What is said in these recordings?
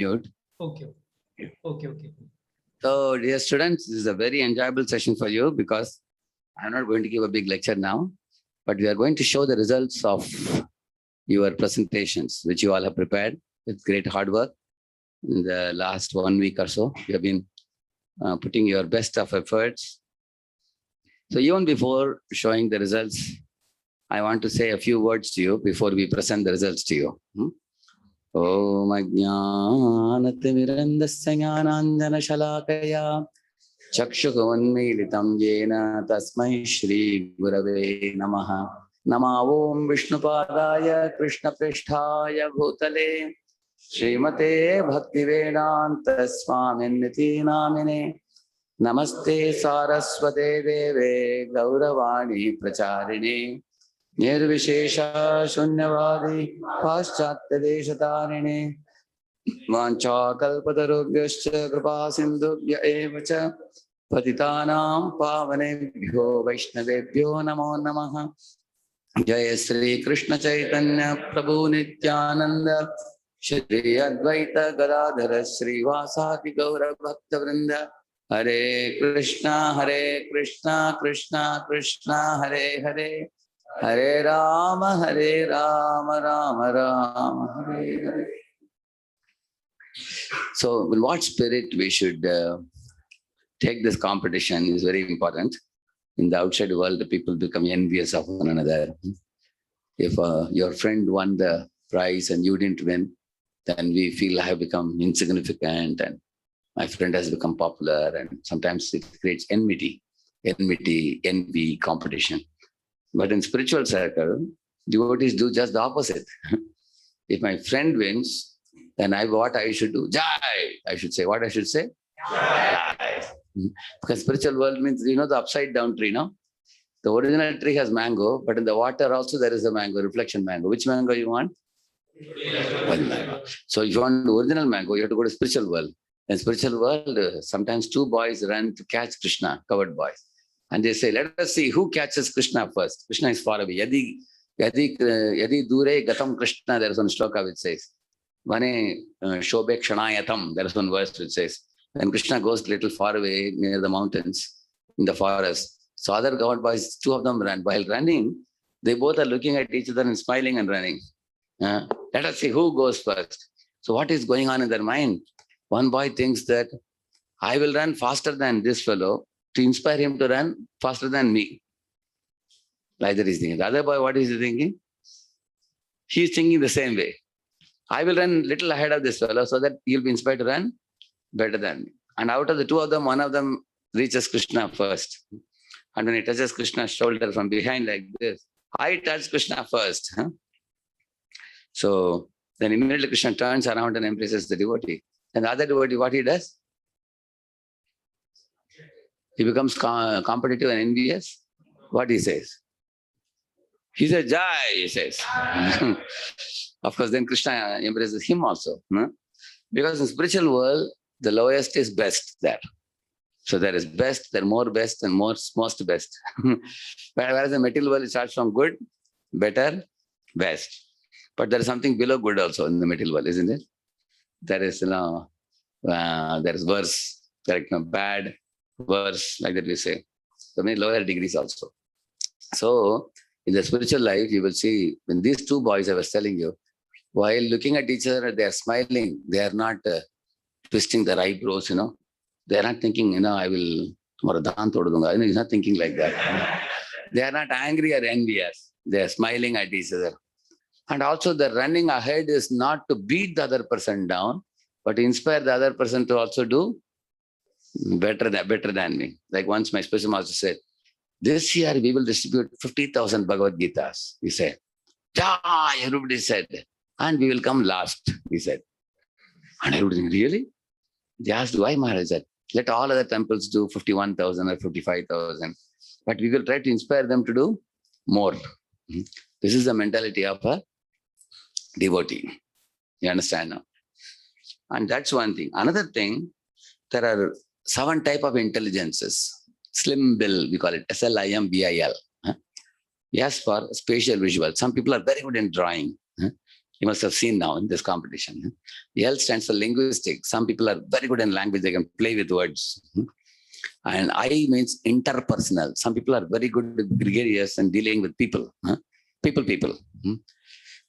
mute. Okay. Okay. So, dear students, this is a very enjoyable session for you because I'm not going to give a big lecture now, but we are going to show the results of your presentations, which you all have prepared with great hard work in the last 1 week or so. You have been putting your best of efforts. So, even before showing the results, I want to say a few words to you before we present the results to you. Om Ajnanatimirandasya Jnananjana Chakshukavannmilitam Yena Tasmai Shri Gurave Namaha. Nama Om Vishnupadaya Krishna Pristhaya Bhutale Srimate Bhaktivedanta Swaminiti Namine Namaste Saraswate Deve Gauravani Pracharine Nirvishesha Shunyavadi Paschatya Deshatarine Vancha Kalpatarubhyascha Kripa Sindhubhya Evacha Patitanam Pavanebhyo Vaishnavebhyo Namo Namaha Jaya Sri Krishna Chaitanya Prabhu Nityananda Shri Advaita Gadadhara Sri Vasati Gaura Bhakta Vrinda Hare Krishna Krishna Krishna Hare Hare Hare Rama Rama Rama Hare Hare. So, in what spirit we should take this competition is very important. In the outside world, the people become envious of one another. If your friend won the prize and you didn't win, then we feel I have become insignificant and my friend has become popular, and sometimes it creates envy, competition. But in spiritual circle, devotees do just the opposite. If my friend wins, then what I should do? Jai! I should say. What I should say? Jai! Because spiritual world means, the upside down tree, no? The original tree has mango, but in the water also there is a mango, reflection mango. Which mango you want? One mango. So if you want the original mango, you have to go to spiritual world. In spiritual world, sometimes two boys run to catch Krishna, covered boys. And they say, let us see who catches Krishna first. Krishna is far away. Yadi dure gatam Krishna, there is one shloka which says, Vane shobhe kshanayatam, there is one verse which says, when Krishna goes a little far away near the mountains, in the forest, so other covered boys, two of them run. While running, they both are looking at each other and smiling and running. Let us see who goes first. So what is going on in their mind? One boy thinks that I will run faster than this fellow to inspire him to run faster than me. Like that he's thinking. The other boy, what is he thinking? He's thinking the same way. I will run little ahead of this fellow so that he'll be inspired to run better than me. And out of the two of them, one of them reaches Krishna first. And when he touches Krishna's shoulder from behind like this, I touch Krishna first. So then immediately Krishna turns around and embraces the devotee. And the other devotee, what he does? He becomes competitive and envious. What he says? He says, Jai, he says. Of course, then Krishna embraces him also. Because in spiritual world, the lowest is best there. So there is best, there are more best and most best. Whereas the material world, it starts from good, better, best. But there is something below good also in the material world, isn't it? There is, there is worse, bad, worse, like that we say. So many lower degrees also. So in the spiritual life, you will see when these two boys I was telling you, while looking at each other, they are smiling. They are not twisting their eyebrows, They are not thinking, I will tomorrow daan tod dunga. He's not thinking like that. They are not angry or envious. They are smiling at each other. And also the running ahead is not to beat the other person down, but to inspire the other person to also do better than me. Like once my spiritual master said, this year we will distribute 50,000 Bhagavad Gitas. He said, yeah, everybody said. And we will come last, he said. And everybody said, really? They asked, why Maharaj said, let all other temples do 51,000 or 55,000. But we will try to inspire them to do more. This is the mentality of a devotee. You understand now? And that's one thing. Another thing, there are 7 types of intelligences. Slim Bill, we call it SLIMBIL. Yes, for spatial visual. Some people are very good in drawing. You must have seen now in this competition. L stands for linguistic. Some people are very good in language. They can play with words. And I means interpersonal. Some people are very good with gregarious and dealing with people. People.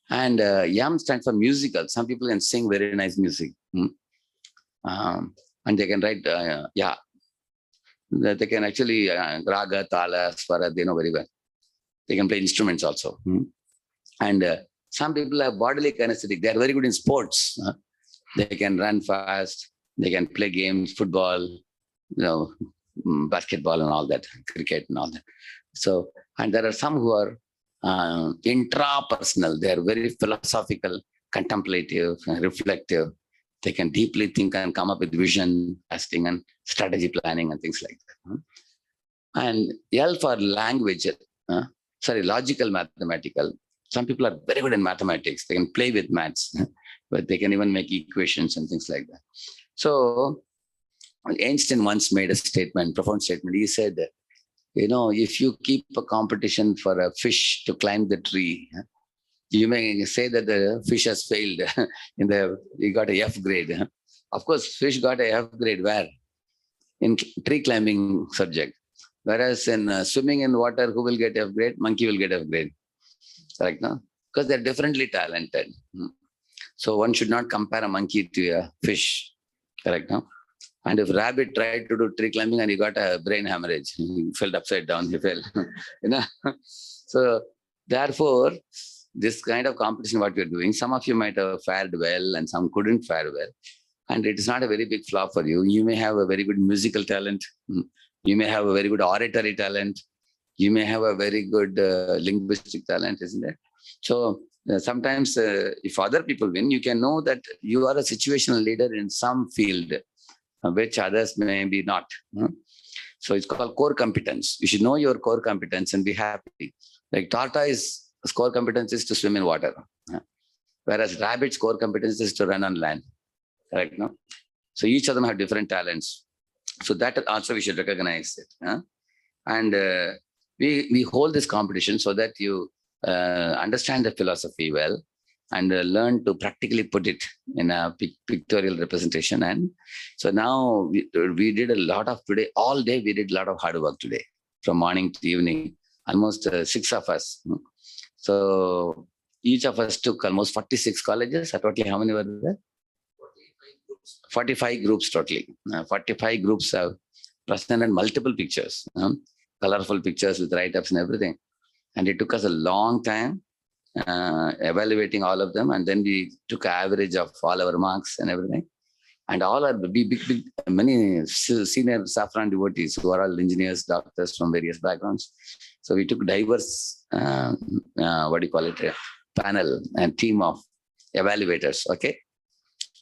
And YAM stands for musical. Some people can sing very nice music. And they can write, they can actually raga, tala, swara, they know very well. They can play instruments also. And some people have bodily kinesthetic. They are very good in sports. They can run fast. They can play games, football, basketball and all that, cricket and all that. So, and there are some who are intrapersonal. They are very philosophical, contemplative, reflective. They can deeply think and come up with vision, casting and strategy planning and things like that. And L for language, logical, mathematical. Some people are very good in mathematics. They can play with maths, but they can even make equations and things like that. So Einstein once made a statement, profound statement. He said, if you keep a competition for a fish to climb the tree, you may say that the fish has failed. He got a F grade. Of course, fish got a F grade where? In tree climbing subject. Whereas in swimming in water, who will get F grade? Monkey will get F grade. Correct, no? Because they're differently talented. So one should not compare a monkey to a fish. Correct, no? And if rabbit tried to do tree climbing and he got a brain hemorrhage, he fell upside down, he fell. So therefore, this kind of competition, what we're doing, some of you might have fared well and some couldn't fare well. And it is not a very big flaw for you. You may have a very good musical talent. You may have a very good oratory talent. You may have a very good linguistic talent, isn't it? So sometimes if other people win, you can know that you are a situational leader in some field, which others may be not. So it's called core competence. You should know your core competence and be happy. Like tortoise core competence is to swim in water, whereas rabbit's core competence is to run on land. Correct, no? So each of them have different talents. So that also we should recognize it. And we hold this competition so that you understand the philosophy well and learn to practically put it in a pictorial representation. And so now we did a lot of today, all day we did a lot of hard work today, from morning to evening, almost 6 of us. So each of us took almost 46 colleges. Totally, how many were there? 45 groups totally. 45 groups have presented multiple pictures, colorful pictures with write-ups and everything. And it took us a long time evaluating all of them. And then we took an average of all our marks and everything. And all are big, many senior saffron devotees who are all engineers, doctors from various backgrounds. So we took diverse, panel and team of evaluators, okay?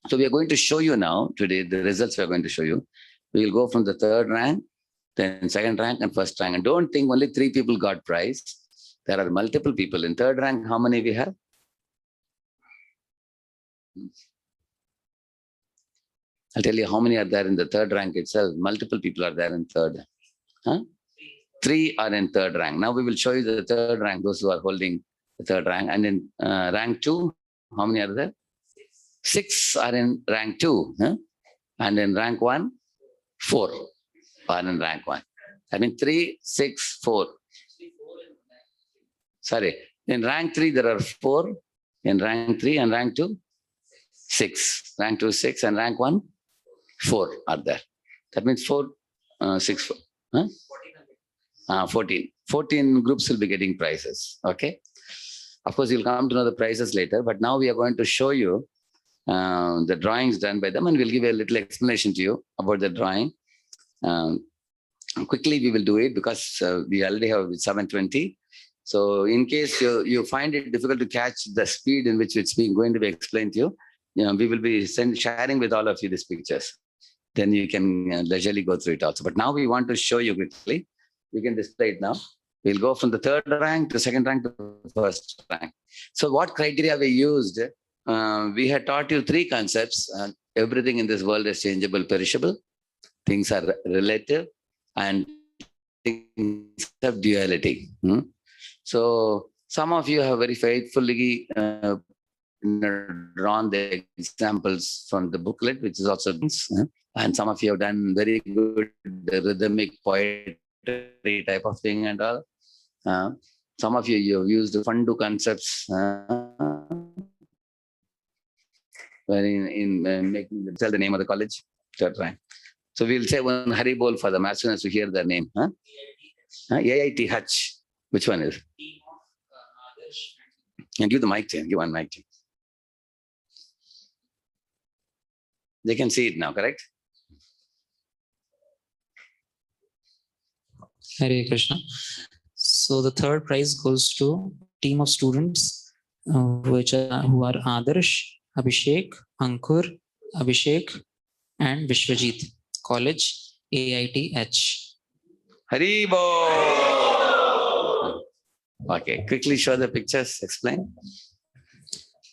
So we are going to show you now today the results we are going to show you. We will go from the 3rd rank, then 2nd rank and 1st rank. And don't think only 3 people got prize. There are multiple people. In 3rd rank, how many we have? I'll tell you how many are there in the 3rd rank itself. Multiple people are there in 3rd. 3 are in 3rd rank. Now we will show you the 3rd rank, those who are holding the 3rd rank. And in rank 2, how many are there? 6 are in rank 2. And in rank 1, 4 are in rank 1. I mean 3, 6, 4. Sorry. In rank 3, there are 4. In rank 3 and rank 2, 6. Rank 2, 6 and rank 1, 4 are there. That means 4, 6, 4. 14. 14 groups will be getting prizes. Okay. Of course, you'll come to know the prizes later, but now we are going to show you the drawings done by them, and we'll give a little explanation to you about the drawing. Quickly, we will do it because we already have 7:20. So in case you find it difficult to catch the speed in which it's going to be explained to you, we will be sharing with all of you these pictures. Then you can leisurely go through it also. But now we want to show you quickly. We can display it now. We'll go from the 3rd rank to 2nd rank to 1st rank. So what criteria we used? We had taught you 3 concepts. Everything in this world is changeable, perishable. Things are relative, and things have duality. So some of you have very faithfully drawn the examples from the booklet, which is also, and some of you have done very good rhythmic poetry type of thing and all. Some of you have used Fundu concepts in making tell the name of the college. So we'll say one Hari Bol for them as soon as we hear their name. AIT Hutch. Which one is? And give the mic to him. Give one mic to him. They can see it now, correct? Hare Krishna. So the third prize goes to team of students who are Adarsh, Abhishek, Ankur, Abhishek, and Vishwajit. College, AIT H. Hari Bol. Okay, quickly show the pictures. Explain.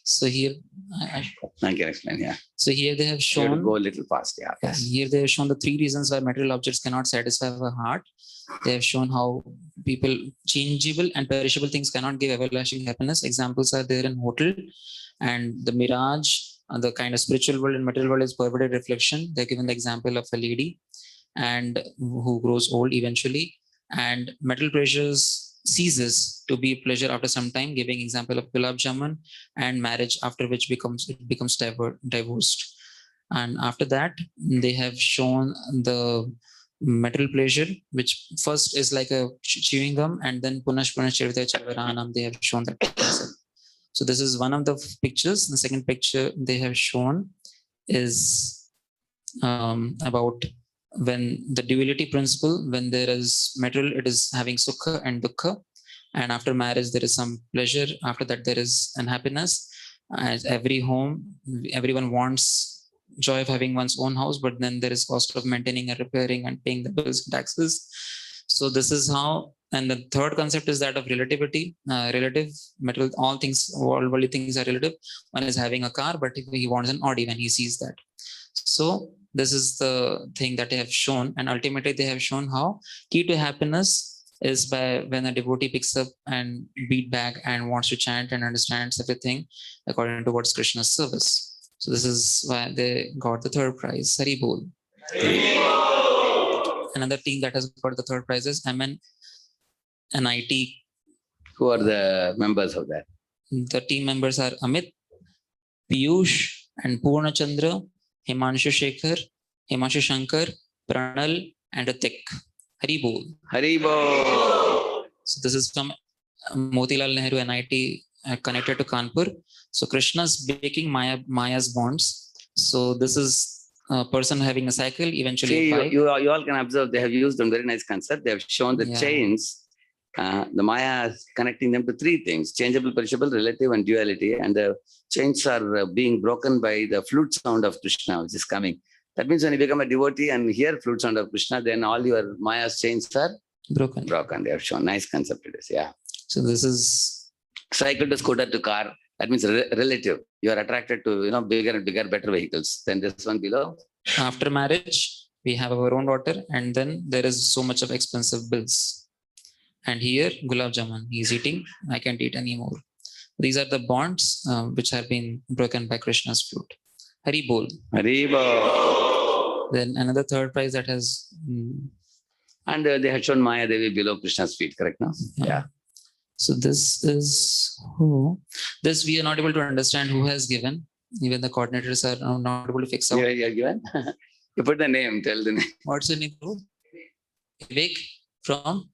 So here, I can explain. Yeah. So here they have You have to shown. go a little fast. Yeah. Yeah, here they have shown the three reasons why material objects cannot satisfy our heart. They have shown how changeable and perishable things cannot give everlasting happiness. Examples are there in hotel and the mirage, the kind of spiritual world and material world is perverted reflection. They're given the example of a lady and who grows old eventually, and metal pleasures ceases to be pleasure after some time, giving example of gulab jamun, and marriage after which it becomes divorced. And after that, they have shown the metal pleasure, which first is like a chewing gum, and then punash chirvita chavaranam, they have shown that concept. So this is one of the pictures. The second picture they have shown is about when the duality principle, when there is material, it is having sukha and dukkha. And after marriage, there is some pleasure. After that, there is unhappiness. As every home, everyone wants joy of having one's own house, but then there is cost of maintaining and repairing and paying the bills and taxes. So this is how, and the third concept is that of relativity, relative material, all worldly things are relative. One is having a car, but he wants an Audi when he sees that. So this is the thing that they have shown, and ultimately they have shown how key to happiness is by when a devotee picks up and beat back and wants to chant and understands everything according to what's Krishna's service. So this is why they got the third prize. Hari Bol. Another team that has got the third prize is MNIT. Who are the members of that? The team members are Amit, Piyush, and Purna Chandra, Himanshu Shekhar, Himanshu Shankar, Pranal, and Atik. Hari Bol. Hari Bol. So this is from Motilal Nehru NIT connected to Kanpur. So Krishna's breaking Maya's bonds. So this is a person having a cycle, eventually. See, you all can observe they have used a very nice concept. They have shown the chains, the Maya is connecting them to three things: changeable, perishable, relative, and duality. And the chains are being broken by the flute sound of Krishna, which is coming. That means when you become a devotee and hear flute sound of Krishna, then all your Maya's chains are broken. They have shown nice concept it is. Yeah. So this is cycle to scooter to car. That means relative. You are attracted to bigger and bigger, better vehicles than this one below. After marriage, we have our own daughter, and then there is so much of expensive bills. And here, gulab jamun, he's eating. I can't eat anymore. These are the bonds which have been broken by Krishna's flute. Hari Bol. Hari Bol. Then another third prize that has. And they had shown Maya Devi below Krishna's feet, correct now? Yeah. So this is who? This we are not able to understand who has given. Even the coordinators are not able to fix out. You're given? You put the name, tell the name. What's your name? Vivek from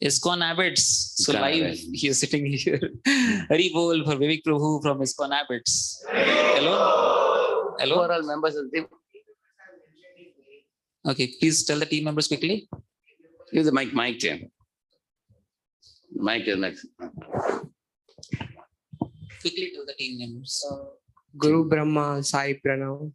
ISKCON Abbots. So live, he is sitting here. Hari Bol for Vivek Prabhu from ISKCON Abbots. Hello? Hello? Who are all members of the team? Okay, please tell the team members quickly. Use the mic to him. Mic is next. Quickly tell the team members. Guru Brahma, Sai Pranav,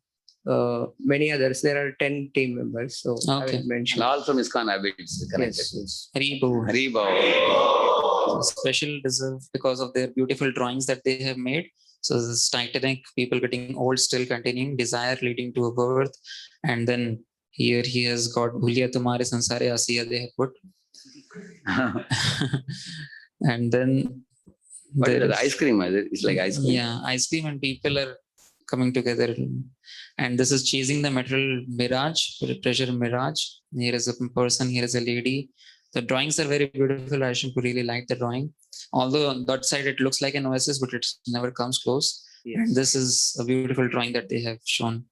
many others. There are 10 team members. So I Okay. will mention. And all from ISKCON Abbots connected. Yes. Hari Bol. Hari Bol. Special deserve because of their beautiful drawings that they have made. So this Titanic, people getting old, still continuing, desire leading to a birth. And then here he has got Bhuliya Tumhare Sansare Asiya, they have put. And then What is There it? is- Ice cream, is it? It's like ice cream. Yeah, ice cream and people are coming together. And this is chasing the material mirage, pleasure mirage. Here is a person, here is a lady. The drawings are very beautiful. I should really like the drawing. Although on that side it looks like an oasis, but it never comes close. And this is a beautiful drawing that they have shown.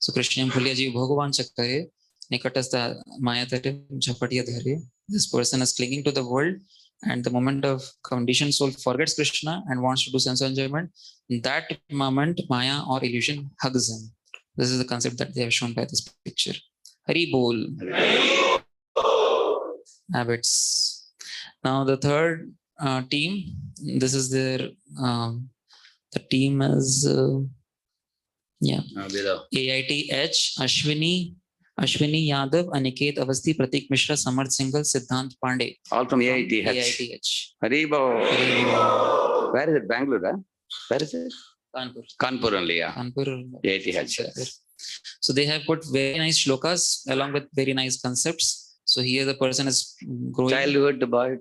So Krishna Bhulya ji Bhagavan Chakare, Nikatastha Mayatare Jhapatiya Dhare. This person is clinging to the world, and the moment of conditioned soul forgets Krishna and wants to do sense enjoyment. In that moment, Maya or illusion hugs him. This is the concept that they have shown by this picture. Hari Bol. Habits. Now the third team. This is their. The team is Below. AITH, Ashwini Yadav, Aniket Avasti, Pratik Mishra, Samarth Singhal, Siddhant Pandey. All from AITH. AITH. Haribo. Where is it? Bangalore, huh? Where is it? Kanpur. Kanpur only, yeah. Kanpur. AITH. So they have put very nice shlokas along with very nice concepts. So here the person is growing Childhood boy.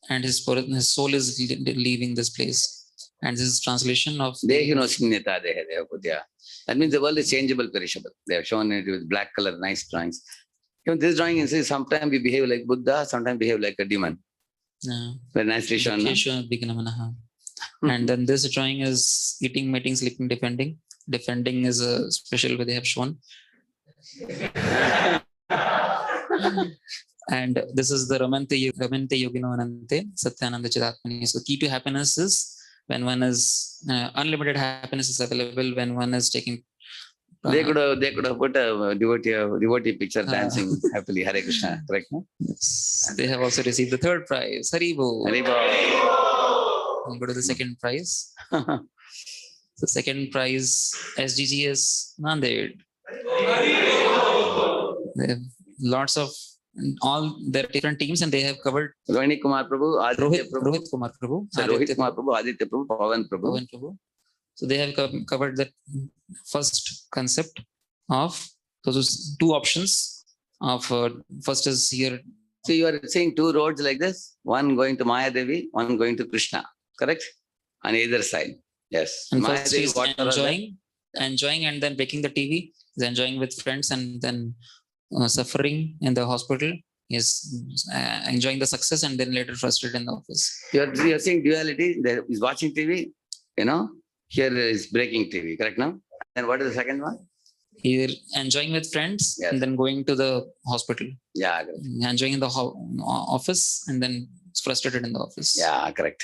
and his soul is leaving this place. And this is translation of Dehino Signita Deha Devapudya. That means the world is changeable, perishable. They have shown it with black color, nice drawings. Even this drawing is sometimes we behave like Buddha, sometimes behave like a demon. Very nicely shown. No? And then this drawing is eating, mating, sleeping, defending. Defending is a special way they have shown. And this is the Ramante Yogino Anante Satyananda Chidatmani. So key to happiness is when one is unlimited happiness is available when one is taking. They could have put a devotee picture dancing happily. Hare Krishna, correct? No? They have also received the third prize. Haribo. Haribo. We'll go to the second prize. The second prize, SDGS Nanded. They have lots of all their different teams and they have covered Rohini Kumar Prabhu, Aditya Prabhu. Rohit Kumar Prabhu. So Rohit Kumar Prabhu, Aditya Prabhu, Pavan Prabhu. Pavan Prabhu. So they have covered the first concept of those two options of first is here. So you are seeing two roads like this, one going to Maya Devi, one going to Krishna, correct? On either side. Yes. And Maya first Devi, is what are enjoying and then breaking the TV, is enjoying with friends and then suffering in the hospital, is enjoying the success and then later frustrated in the office. You are seeing duality. There is watching TV, here is breaking TV, correct now? And what is the second one? Here enjoying with friends Yes. and then going to the hospital. Yeah, correct. Enjoying in the office and then frustrated in the office. Yeah, correct.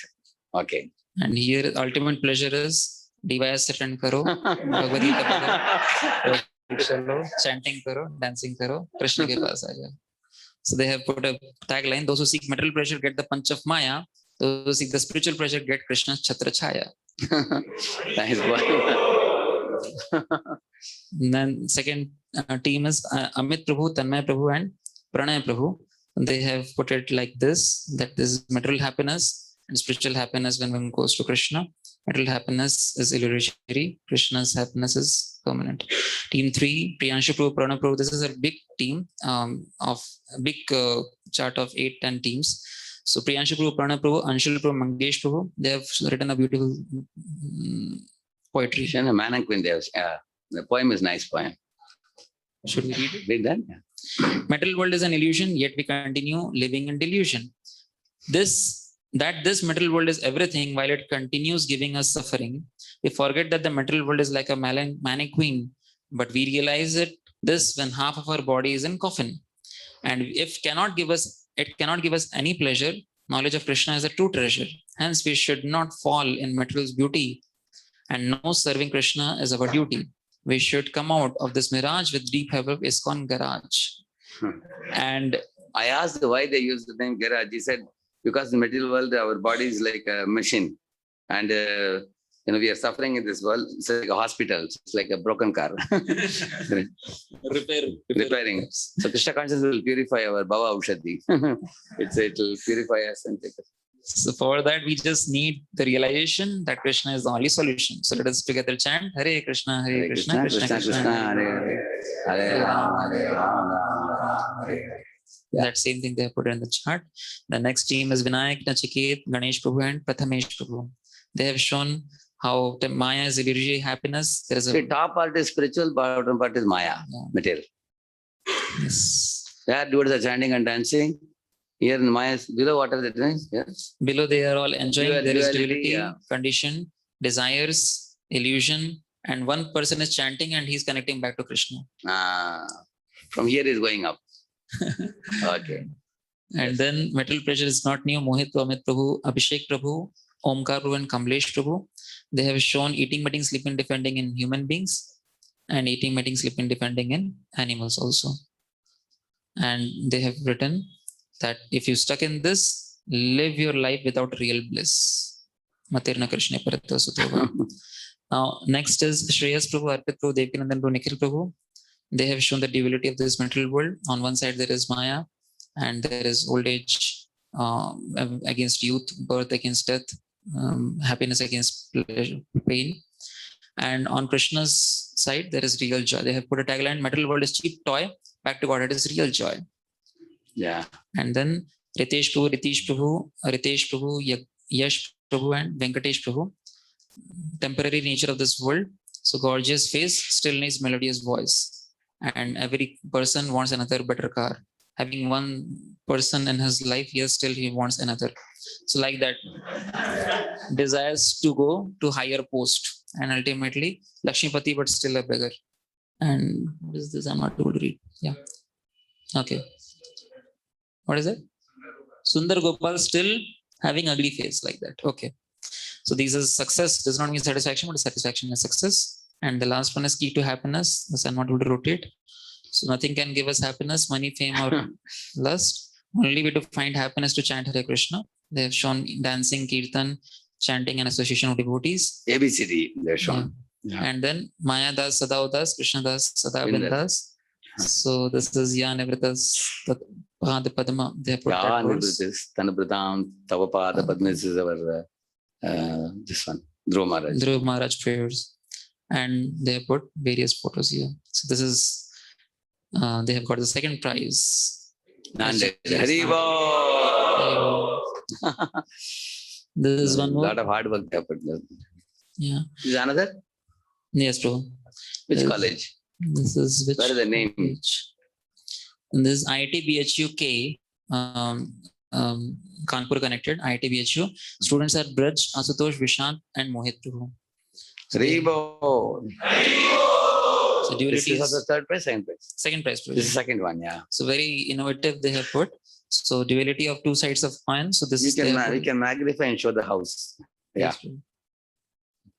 Okay. And here ultimate pleasure is DYS attend karo, Bhagavad Gita padho, chalo, chanting karo, dancing karo, Krishna ke paas aa jao. So they have put a tagline: those who seek material pleasure get the punch of Maya; those who seek the spiritual pleasure get Krishna's Chhatra Chhaya. Nice boy. And then second team is Amit Prabhu, Tanmay Prabhu, and Pranay Prabhu. And they have put it like this: that this is material happiness and spiritual happiness when one goes to Krishna. Material happiness is illusory. Krishna's happiness is permanent. Team 3, Priyanshu Prabhu, Pranay Prabhu. This is a big team of a big chart of 8-10 teams. So Priyanshu Prabhu, Pranay Prabhu, Anshul Prabhu, Mangesh Prabhu. They have written a beautiful poetry. Krishna, man and queen, the poem is nice poem. Should we read it? Read that? Yeah. Material world is an illusion, yet we continue living in delusion. This material world is everything while it continues giving us suffering. We forget that the material world is like a mannequin, but we realize this when half of our body is in coffin. And if it cannot give us any pleasure, knowledge of Krishna is a true treasure. Hence, we should not fall in material's beauty and know serving Krishna is our duty. We should come out of this mirage with deep heaven of ISKCON garage. And I asked why they use the name garage. He said, because in the material world, our body is like a machine. And, we are suffering in this world. It's like a hospital. It's like a broken car. Repairing. So Krishna consciousness will purify our Bhava Aushadhi. It will purify us and take us. so for that, we just need the realization that Krishna is the only solution. So let us together chant Hare Krishna, Hare Krishna, Krishna Krishna, Hare Hare, Hare Rama, Hare Rama, Hare Hare. Yeah. That same thing they have put in the chart. The next team is Vinayak, Nachiket, Ganesh Prabhu, and Prathamesh Prabhu. They have shown how the Maya is illusory happiness. There is a See, top part is spiritual, bottom part is Maya, Yeah. material. yes. There devotees are chanting and dancing. Here in Maya, below what are they doing? Yes. Below they are all enjoying. There is Duality, duality, yeah. condition, desires, illusion, and one person is chanting and he's connecting back to Krishna. From here is going up. Okay. And then material pleasure is not new. Mohit, Amit Prabhu, Abhishek Prabhu, Omkar Prabhu, and Kamlesh Prabhu. They have shown eating, mating, sleeping, defending in human beings, and eating, mating, sleeping, defending in animals also. And they have written that if you stuck in this, live your life without real bliss. Materna Krishna Paratva Sutova. Now, next is Shreyas Prabhu, Arpit Prabhu, Devkinandan Prabhu, Nikhil Prabhu. They have shown the duality of this material world. On one side, there is Maya, and there is old age against youth, birth against death, happiness against pleasure, pain. And on Krishna's side, there is real joy. They have put a tagline: material world is cheap toy, back to God, it is real joy. Yeah. And then Ritesh Prabhu, Yash Prabhu, and Venkatesh Prabhu. Temporary nature of this world. So gorgeous face still needs melodious voice. And every person wants another better car. Having one person in his life, yes, still he wants another. So like that, desires to go to higher post. And ultimately, Lakshmipati, but still a beggar. And what is this? I'm not able to read. Yeah. Okay. What is it? Sundar Gopal still having ugly face like that. Okay. So these is success does not mean satisfaction, but satisfaction is success. And the last one is key to happiness. This I'm not able to rotate. So nothing can give us happiness, money, fame, or lust. Only way to find happiness to chant Hare Krishna. They have shown dancing, kirtan, chanting, and association of devotees. ABCD, they're shown. Yeah. And then Maya Das, Sadao Das, Krishna Das, Sada Bindas. Bindas. So this is Ya Nivritas Pada Padma. They have put Ya that verse. Nivritis, Tanapratam, Tavapada, Padmis is our this one, Dhruva Maharaj. Dhruv Maharaj prayers. And they have put various photos here. So this is, they have got the second prize. Nanded. Yes, Haribo! This is one more. Lot of hard work happened. Yeah. Is another? Yes, bro. Which Yes. college? This is which? What is the name? And this is IIT BHUK, Kanpur connected, IIT BHU. Students are Braj, Asutosh, Vishant, and Mohit Prabhu. Haribo! So This duality is is the third prize, second prize. second prize. This is the second one, yeah. So very innovative they have put. So duality of two sides of coin. So this We is they have we put- can magnify and show the house. Yeah. Yes, bro.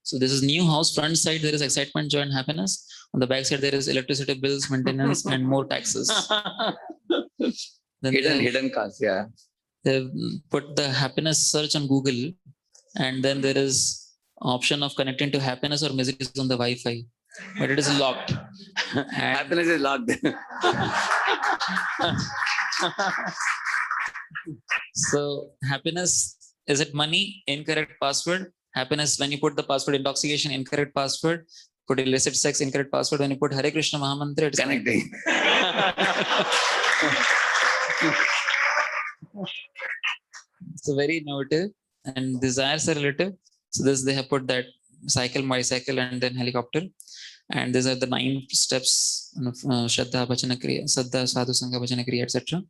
So this is new house. Front side there is excitement, joy, and happiness. On the back side there is electricity bills, maintenance, and more taxes. Then hidden cost, yeah. they've put the happiness search on Google, and then there is option of connecting to happiness or misery on the Wi-Fi, but it is locked. Happiness is locked. So happiness, is it money? Incorrect password. Happiness, when you put the password, intoxication, incorrect password. Put illicit sex, incorrect password. When you put Hare Krishna Mahamantra, it's Connecting. So very innovative, and desires are relative. So this they have put that cycle, bicycle, and then helicopter. And these are the 9 steps of Shraddha, Bhajana, Kriya, Saddha, Sadhu, Sangha, Bhajana, Kriya, etc.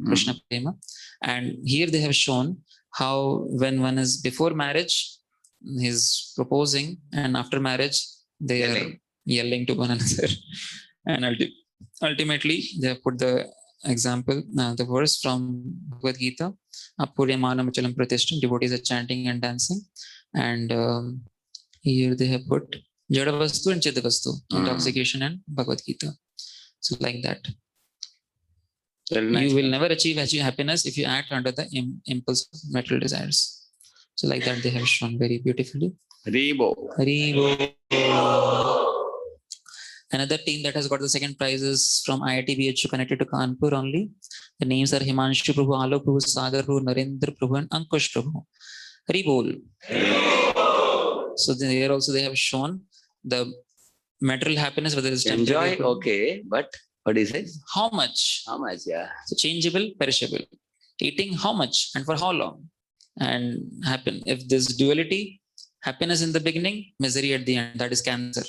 Krishna Prema. And here they have shown how when one is before marriage, he's proposing, and after marriage, they are yelling to one another. And ultimately, they have put the example, the verse from Bhagavad Gita, Apuryamanam Chalam Pratishtam, devotees are chanting and dancing. And here they have put Jadavastu and Chidavastu, intoxication and Bhagavad Gita. So like that. Very nice. You will never achieve happiness if you act under the impulse of material desires. So like that they have shown very beautifully. Haribo. Haribo. Another team that has got the second prize is from IIT BHU connected to Kanpur only. The names are Himanshu Prabhu, Alok Prabhu, Sagar Prabhu, Narendra Prabhu, and Ankush Prabhu. Haribol. So here also they have shown the material happiness, whether it's Enjoy, temporary. okay, but What he says? How much? How much? Yeah. So changeable, perishable. Eating how much and for how long? And happen. If this duality, happiness in the beginning, misery at the end, that is cancer.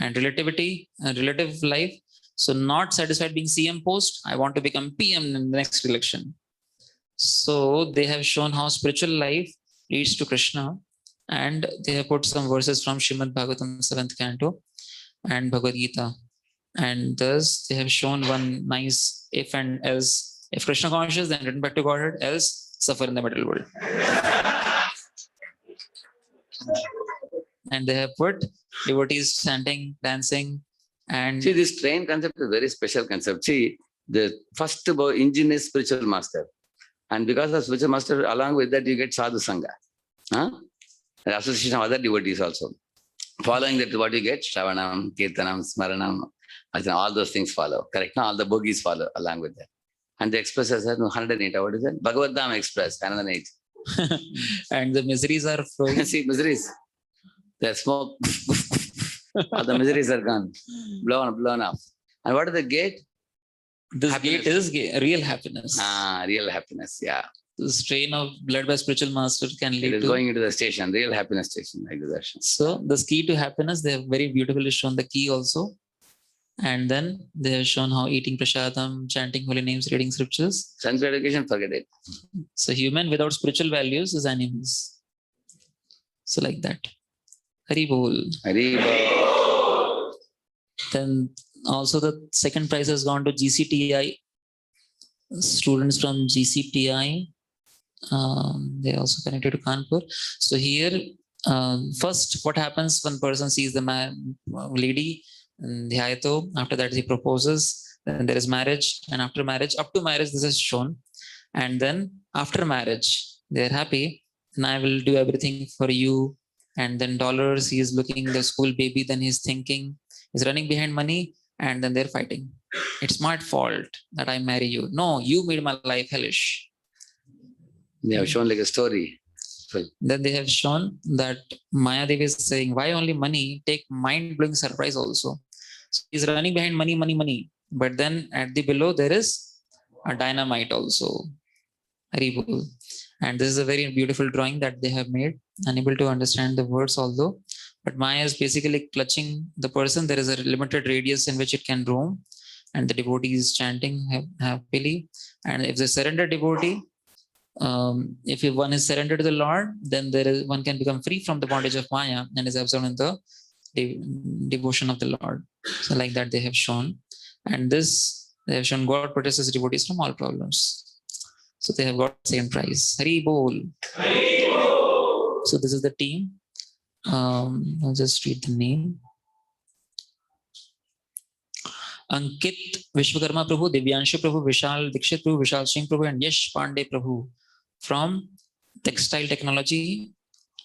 And relativity, relative life. So not satisfied being CM post, I want to become PM in the next election. So they have shown how spiritual life leads to Krishna, and they have put some verses from Srimad Bhagavatam 7th canto and Bhagavad Gita. And thus they have shown one nice if and else. If Krishna conscious, then return back to Godhead, else suffer in the material world. And they have put devotees chanting, dancing, and See, this train concept is a very special concept. See, the first engine is spiritual master. And because of spiritual master, along with that, you get sadhu sangha. Huh? The association of other devotees also. Following that, what you get? Shravanam, Kirtanam, Smaranam, all those things follow. Correct? Now, all the bogies follow along with that. And the express has 108. What is it? Bhagavad Dham Express, 108. and the miseries are flowing. See, miseries. The smoke. All the miseries are gone. Blown off. And what is the gate? This Happiness. gate is real happiness. Real happiness. Yeah. This train of blood by spiritual master can It lead is to. going into the station, real happiness station, like the darshan. So this key to happiness, they have very beautifully shown the key also. And then they have shown how eating prasadam, chanting holy names, reading scriptures. Sense gratification, forget it. So human without spiritual values is animals. So like that. Hari bol. Hari Bol. Then also the second prize has gone to GCTI. Students from GCTI. They also connected to Kanpur. So here, first, what happens when person sees the lady in Dhyayato, after that he proposes, then there is marriage, and after marriage, up to marriage, this is shown. And then after marriage, they're happy, and I will do everything for you. And then dollars, he is looking the school baby, then he's thinking, he's running behind money, and then they're fighting. It's my fault that I marry you. No, you made my life hellish. They have shown like a story. Then they have shown that Maya Devi is saying, why only money? Take mind-blowing surprise also. So he's running behind money, money, money. But then at the below, there is a dynamite also. Hari Bol. And this is a very beautiful drawing that they have made. Unable to understand the words although. But Maya is basically clutching the person. There is a limited radius in which it can roam. And the devotee is chanting happily. And if the surrender devotee, if one is surrendered to the Lord, then one can become free from the bondage of Maya and is absorbed in the devotion of the Lord. So like that they have shown. And this, they have shown God protects devotees from all problems. So they have got second prize. Hari Bol. Hari Bol. So this is the team. I'll just read the name. Ankit Vishwakarma Prabhu, Divyanshu Prabhu, Vishal Dikshit Prabhu, Vishal Singh Prabhu, and Yash Pandey Prabhu from Textile Technology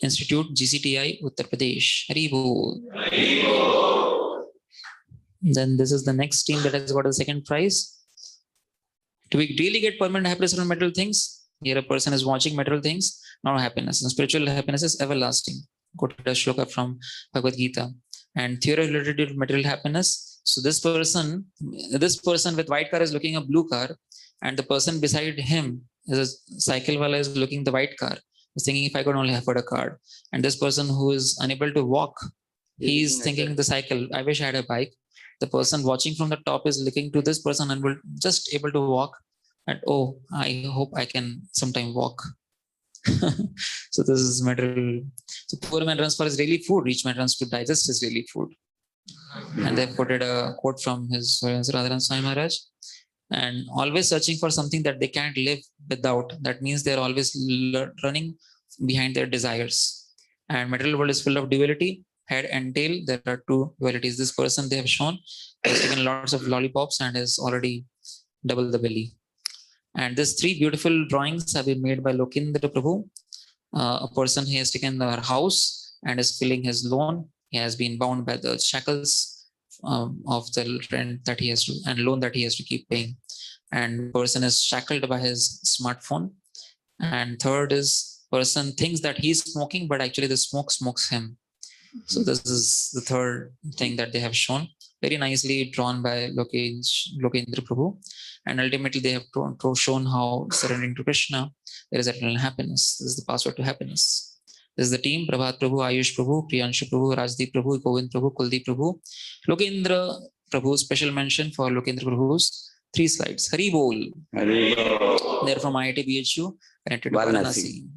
Institute, GCTI, Uttar Pradesh. Hari Bol. Hari Bol. Then this is the next team that has got the second prize. Do we really get permanent happiness from material things? Here a person is watching material things, not happiness. And spiritual happiness is everlasting. Quoted a shloka from Bhagavad Gita. And theory related to material happiness. So this person with white car is looking a blue car, and the person beside him is a cycle wala is looking the white car. He's thinking, if I could only afford a car. And this person who is unable to walk, he's thinking the cycle, I wish I had a bike. The person watching from the top is looking to this person and will just able to walk. And oh, I hope I can sometime walk. So this is material. So poor man runs for his daily food, rich man runs to digest his daily food. And they quoted a quote from his Radharan Swami Maharaj. And always searching for something that they can't live without. That means they're always running behind their desires. And material world is full of duality. Head and tail, there are two dualities. This person they have shown has taken lots of lollipops and has already doubled the belly. And these three beautiful drawings have been made by Lokindra Prabhu. A person he has taken their house and is filling his loan. He has been bound by the shackles of the rent that he has to and loan that he has to keep paying. And person is shackled by his smartphone. And third is person thinks that he's smoking, but actually the smoke smokes him. So this is the third thing that they have shown. very nicely drawn by Lokendra Prabhu. And ultimately, they have shown how surrendering to Krishna, there is eternal happiness. This is the password to happiness. This is the team: Prabhat Prabhu, Ayush Prabhu, Priyanshu Prabhu, Rajdeep Prabhu, Govind Prabhu, Kuldeep Prabhu, Lokendra Prabhu. Special mention for Lokendra Prabhu's 3 slides. Hari Bol. They're from IIT BHU, connected to Varanasi. Varanasi.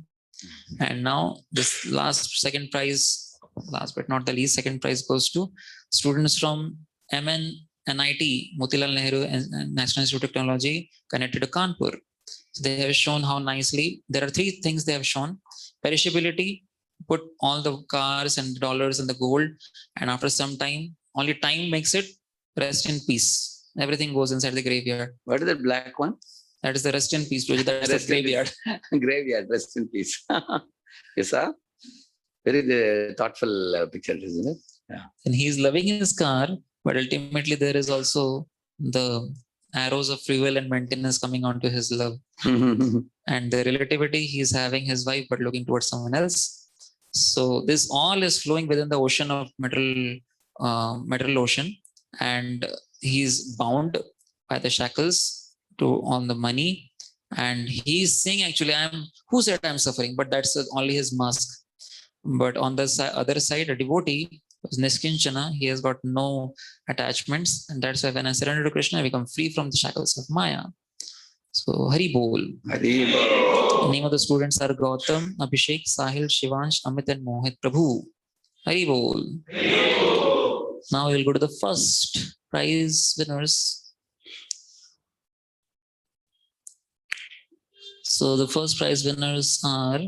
And now this second prize, last but not the least, second prize goes to students from MNNIT, Motilal Nehru National Institute of Technology, connected to Kanpur. So they have shown how nicely, there are 3 things they have shown: perishability, put all the cars and dollars and the gold, and after some time, only time makes it rest in peace. Everything goes inside the graveyard. What is that black one? That is the rest in peace, Prabhuji. That's Rest the in graveyard. Graveyard, rest in peace. Yes, sir. Very thoughtful picture, isn't it? And he's loving his car, but ultimately there is also the arrows of free will and maintenance coming onto his love. And the relativity, he's having his wife but looking towards someone else. So this all is flowing within the ocean of material ocean, and he's bound by the shackles to on the money, and he's saying, actually, who said I'm suffering? But that's only his mask. But on the other side, a devotee who's Niskinchana, he has got no attachments, and that's why when I surrender to Krishna, I become free from the shackles of Maya. So Hari Bol. Hari Bol. The name of the students are Gautam, Abhishek, Sahil, Shivansh, Amit, and Mohit Prabhu. Hari Bol. Now we'll go to the first prize winners. So the first prize winners are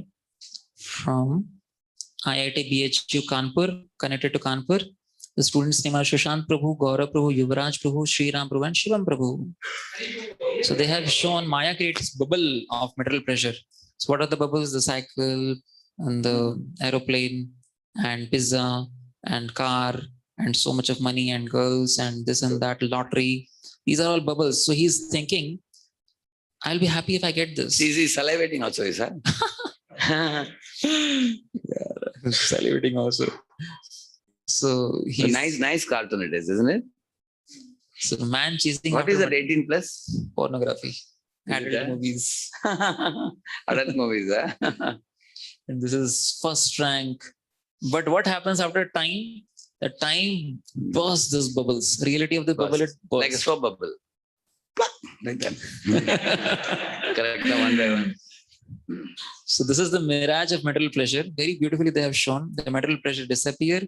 from IIT BHU Kanpur, connected to Kanpur. The students' name are Shushant Prabhu, Gaurav Prabhu, Yuvraj Prabhu, Sriram Prabhu, and Shivam Prabhu. So they have shown Maya creates bubble of material pleasure. So what are the bubbles? The cycle and the aeroplane and pizza and car and so much of money and girls and this and that, lottery. These are all bubbles. So he's thinking, I'll be happy if I get this. He's salivating also, is that? Yeah, salivating also. So he's nice cartoon it is, isn't it? So the man chasing What is that 18 plus? pornography, adult that? movies. Adult movies, huh? And this is first rank. But what happens after time? The time bursts those bubbles. Reality of the bubble, it bursts. Like a soap bubble. Like that. Correct, one by one. So this is the mirage of material pleasure. Very beautifully they have shown the material pleasure disappear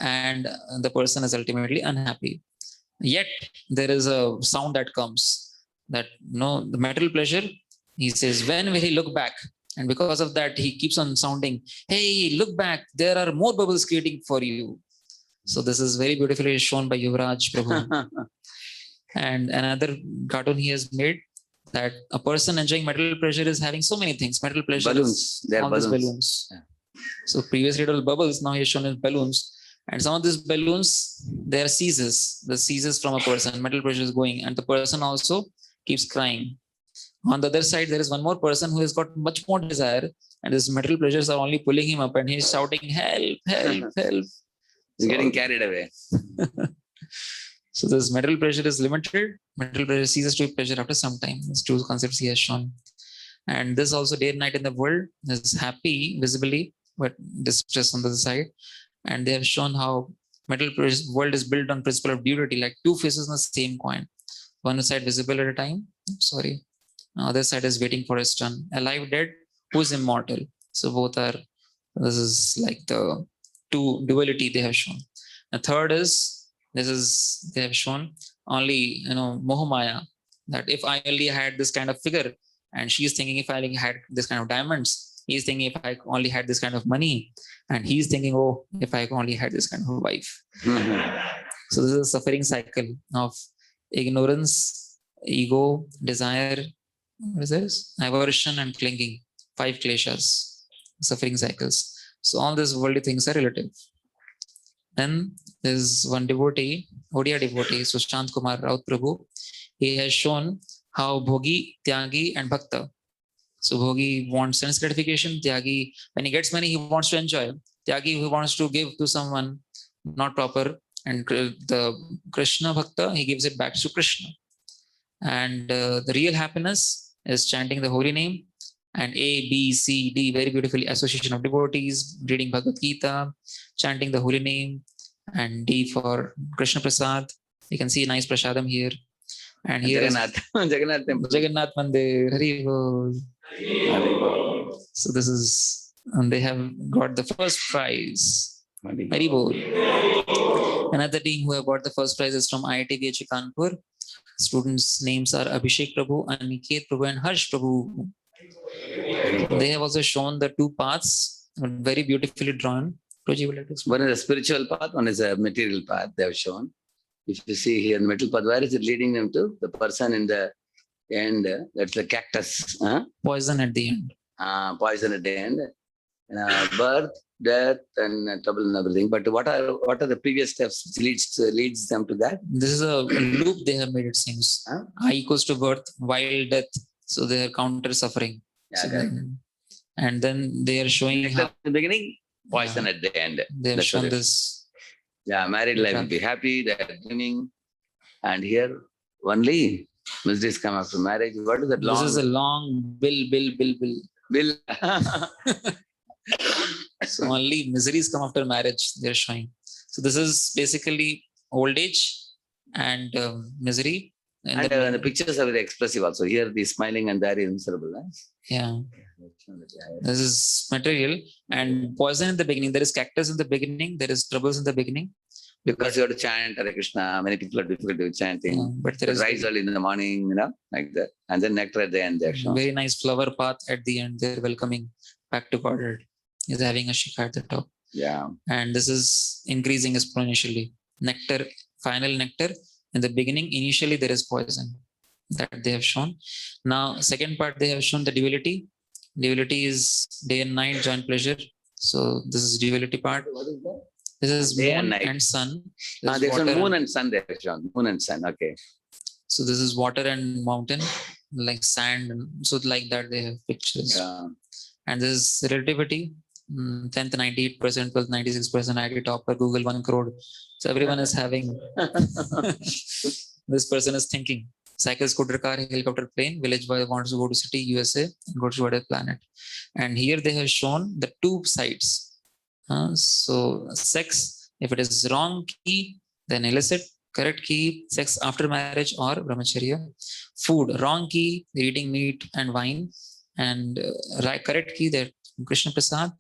and the person is ultimately unhappy. Yet there is a sound that comes that the material pleasure, he says, when will he look back? And because of that, he keeps on sounding, hey, look back, there are more bubbles creating for you. So this is very beautifully shown by Yuvraj Prabhu. And another cartoon he has made, that a person enjoying material pleasure is having so many things. Material pleasure balloons. They are balloons. Yeah. So previously it was bubbles, now he has shown as balloons. And some of these balloons, they are seizes. The seizes from a person, material pleasure is going, and the person also keeps crying. On the other side, there is one more person who has got much more desire, and his material pleasures are only pulling him up, and he's shouting, help, help, help. He's getting carried away. So this material pleasure is limited. Material pleasure ceases to be pleasure after some time. These two concepts he has shown. And this also day and night in the world is happy visibly, but distress on the other side. And they have shown how material world is built on principle of duality, like two faces on the same coin. One side visible at a time. Sorry. The other side is waiting for his turn. Alive, dead, who is immortal? So both are, this is like the two duality they have shown. The third is, this is, they have shown only, Mohamaya, that if I only had this kind of figure, and she's thinking if I only had this kind of diamonds, he's thinking if I only had this kind of money, and he's thinking, oh, if I only had this kind of wife. So this is a suffering cycle of ignorance, ego, desire, what is this? Aversion and clinging. 5 kleshas, suffering cycles. So all these worldly things are relative. Then there's one devotee, Odia devotee, Sushant Kumar Raut Prabhu. He has shown how Bhogi, Tyagi, and Bhakta. So Bhogi wants sense gratification. Tyagi, when he gets money, he wants to enjoy. Tyagi, he wants to give to someone not proper. and the Krishna Bhakta, he gives it back to Krishna. And the real happiness is chanting the holy name. And A, B, C, D, very beautifully, association of devotees, reading Bhagavad Gita, chanting the holy name. And D for Krishna Prasad. You can see a nice prasadam here. And here is Jagannath temple. Jagannath Mandir. Hari Bol. So this is, and they have got the first prize. Hari Bol. Another team who have got the first prize is from IIT BHU Kanpur. Students' names are Abhishek Prabhu, Aniket Prabhu, and Harsh Prabhu. They have also shown the two paths, very beautifully drawn. Proji, would like to explain? One is a spiritual path, one is a material path they have shown. If you see here in the material path, where is it leading them to? The person in the end, that's the cactus. Poison at the end. Poison at the end. Birth, death, and trouble and everything. But what are the previous steps which leads them to that? This is a loop they have made, it seems. I equals to birth, while death. So they are counter suffering. Yeah, So correct. and then they are showing Next how at the beginning, poison at the end. they have That's what shown it- this. Yeah, married life will be happy, they're dreaming. And here only miseries come after marriage. What is that long This is a long bill. bill? So only miseries come after marriage, they're showing. So this is basically old age and misery. And And then- the pictures are very expressive also. Here the smiling and there is miserable. yeah, this is material. And poison in the beginning. There is cactus in the beginning. There is troubles in the beginning. Because you have to chant Hare Krishna. Many people are difficult with chanting. But there is Rise early in the morning, like that. And then nectar at the end. They're shown. very nice flower path at the end. They're welcoming back to Godhead. Is having a shikha at the top. Yeah. And this is increasing exponentially. Nectar, final nectar. In the beginning, initially there is poison that they have shown. Now, second part, they have shown the duality. Duality is day and night, joint pleasure. So this is duality part. What is that? This is Day moon and night. and sun. This is There's shown water. moon and sun. They're shown. Moon and sun. Okay. So this is water and mountain, like sand. So like that they have pictures. Yeah. And this is relativity. 10th 98%, 12th 96%, IT topper, Google 1 crore. So everyone is having, this person is thinking, cycle, scooter, car, helicopter, plane, village boy wants to go to city, USA, and go to other planet. And here they have shown the two sides. So sex, if it is wrong key, then illicit, correct key, sex after marriage or brahmacharya. Food, wrong key, eating meat and wine. And correct key, that Krishna Prasad.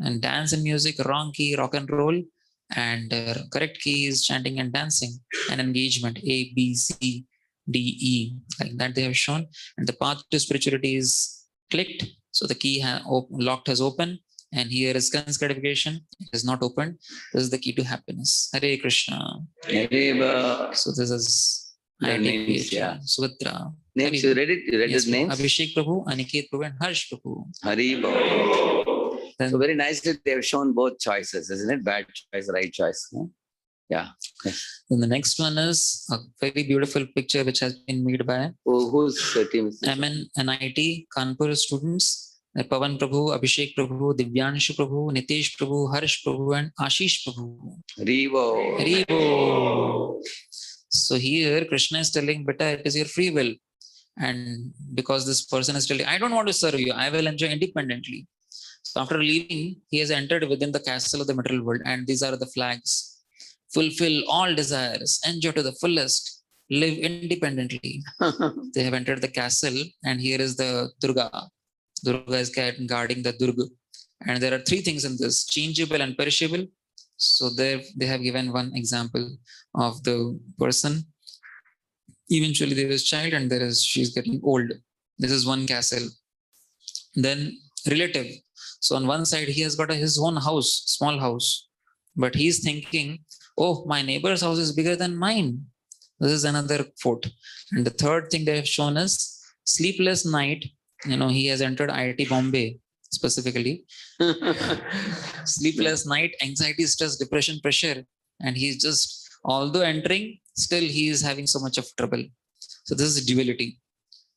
And dance and music, wrong key, rock and roll. And correct key is chanting and dancing and engagement, A, B, C, D, E, like that they have shown. And the path to spirituality is clicked. So the key locked has opened. And here is sense gratification. It is not opened. This is the key to happiness. Hare Krishna. Neighbor. So this is The IIT names, PhD, yeah. Suvatra. Names, you read it? You read Yes, his names? Abhishek Prabhu, Aniket Prabhu, and Harsh Prabhu. Haribo. Then So very nicely they have shown both choices, isn't it? Bad choice, right choice. Huh? Yeah. then the next one is a very beautiful picture which has been made by Whose team is this? MN NIT Kanpur students. Pavan Prabhu, Abhishek Prabhu, Divyanshu Prabhu, Nitesh Prabhu, Harsh Prabhu, and Ashish Prabhu. Haribo. Haribo. So here Krishna is telling, Beta, it is your free will. And because this person is telling, I don't want to serve you, I will enjoy independently. So after leaving, he has entered within the castle of the material world. And these are the flags. Fulfill all desires, enjoy to the fullest, live independently. They have entered the castle, and here is the Durga. Durga is guarding the Durga. And there are three things in this: changeable and perishable. So there they have given one example of the person. Eventually there is child and there is she's getting old. This is one castle. Then relative. So on one side he has got his own house, small house, but he's thinking, oh, my neighbor's house is bigger than mine. This is another fort. And the third thing they have shown is sleepless night. He has entered IIT Bombay specifically. Sleepless night, anxiety, stress, depression, pressure. And he's just, although entering, still he is having so much of trouble. So this is duality.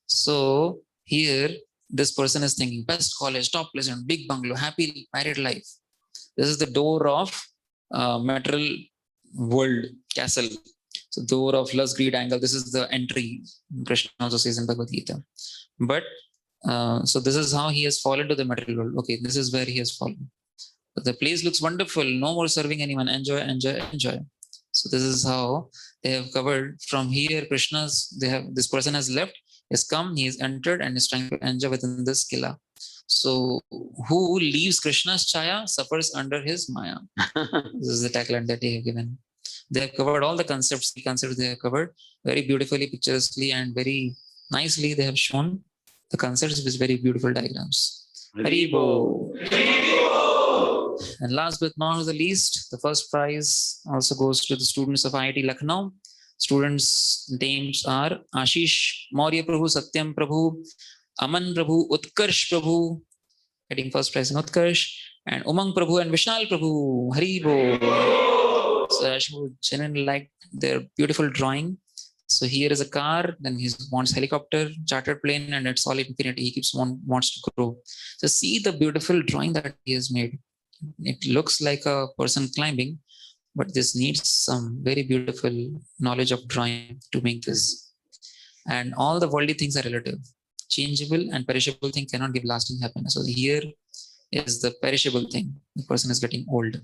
So here, this person is thinking, best college, top pleasant, big bungalow, happy married life. This is the door of material world castle. So door of lust, greed, anger. This is the entry. Krishna also says in Bhagavad Gita. But so this is how he has fallen to the material world. Okay, this is where he has fallen. But the place looks wonderful. No more serving anyone. Enjoy, enjoy, enjoy. So this is how they have covered from here. This person has left, has come, he has entered and is trying to enjoy within this kila. So who leaves Krishna's chaya suffers under his maya. This is the tagline that they have given. They have covered all the concepts they have covered very beautifully, picturesquely, and very nicely. They have shown the concepts with very beautiful diagrams. Haribo. And last but not the least, the first prize also goes to the students of IIT Lucknow. Students' names are Ashish Maurya Prabhu, Satyam Prabhu, Aman Prabhu, Utkarsh Prabhu, getting first prize in Utkarsh, and Umang Prabhu and Vishal Prabhu. Haribo. So Ashish would genuinely like their beautiful drawing. So here is a car, then he wants helicopter, chartered plane, and it's all infinity. He wants to grow. So see the beautiful drawing that he has made. It looks like a person climbing, but this needs some very beautiful knowledge of drawing to make this. And all the worldly things are relative. Changeable and perishable thing cannot give lasting happiness. So here is the perishable thing. The person is getting old.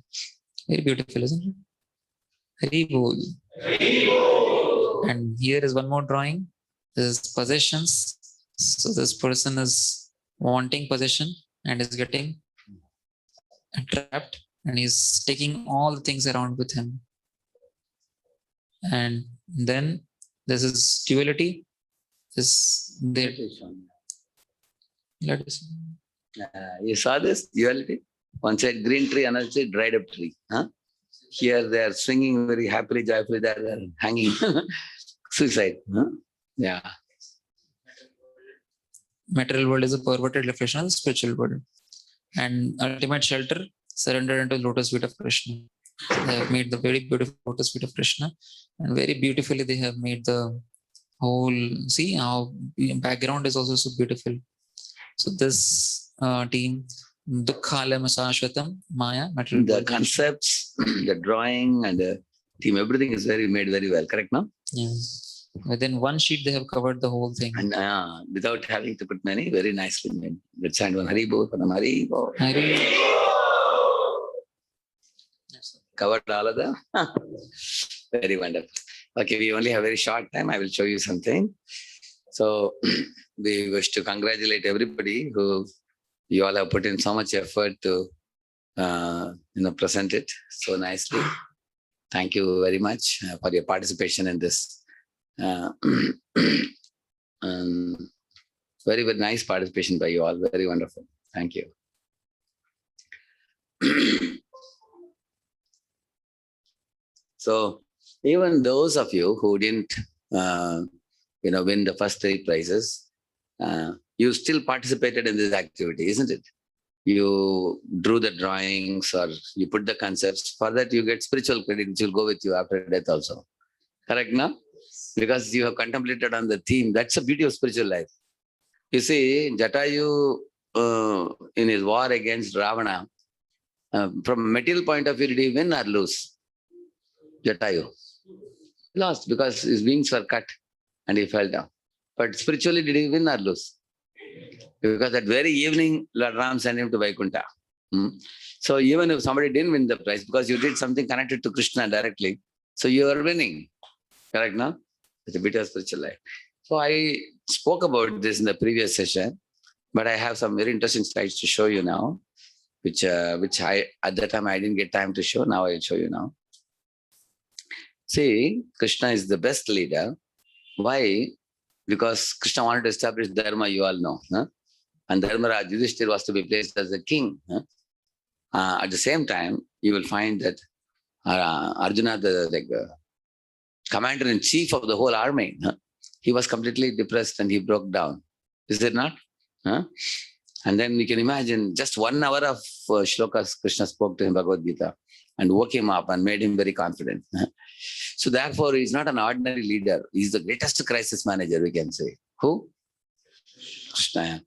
Very beautiful, isn't it? Haribol. And here is one more drawing. This is possessions. So this person is wanting possession and is getting trapped, and he's taking all the things around with him. And then this is duality. You saw this duality? One side green tree, another side dried up tree. Huh? Here they are swinging very happily, joyfully, they are hanging. Suicide. Huh? Yeah. Material world is a perverted reflection of the spiritual world. And ultimate shelter, surrender into the lotus feet of Krishna. So they have made the very beautiful lotus feet of Krishna, and very beautifully they have made the whole. See how background is also so beautiful. So this team, Dukkhalam Sashvatam Maya, material The world. concepts, the drawing, and the theme, everything is made very well. Correct now? Yeah. Within one sheet, they have covered the whole thing. And without having to put many, very nicely made. Let's send one Haribo, one Haribo. Covered all of them. Very wonderful. Okay, we only have very short time. I will show you something. So we wish to congratulate everybody who you all have put in so much effort to present it so nicely. Thank you very much for your participation in this. Very, very nice participation by you all. Very wonderful. Thank you. So even those of you who didn't, win the first 3 prizes, you still participated in this activity, isn't it? You drew the drawings or you put the concepts. For that, you get spiritual credit, which will go with you after death also. Correct, no? Because you have contemplated on the theme. That's the beauty of spiritual life. You see, Jatayu, in his war against Ravana, from a material point of view, did he win or lose? Jatayu lost because his wings were cut and he fell down. But spiritually, did he win or lose? Because that very evening, Lord Ram sent him to Vaikuntha. So even if somebody didn't win the prize, because you did something connected to Krishna directly, so you are winning. Correct, no? It's a bit of spiritual life. So I spoke about this in the previous session, but I have some very interesting slides to show you now, which I at that time I didn't get time to show. Now I'll show you now. See, Krishna is the best leader. Why? Because Krishna wanted to establish Dharma, you all know. Huh? And Dharmaraj Yudhishthira was to be placed as the king. Huh? At the same time, you will find that Arjuna, the commander-in-chief of the whole army, huh? He was completely depressed and he broke down. Is it not? Huh? And then you can imagine just 1 hour of shlokas Krishna spoke to him Bhagavad Gita and woke him up and made him very confident. So therefore, he's not an ordinary leader. He's the greatest crisis manager, we can say. Who? Krishna.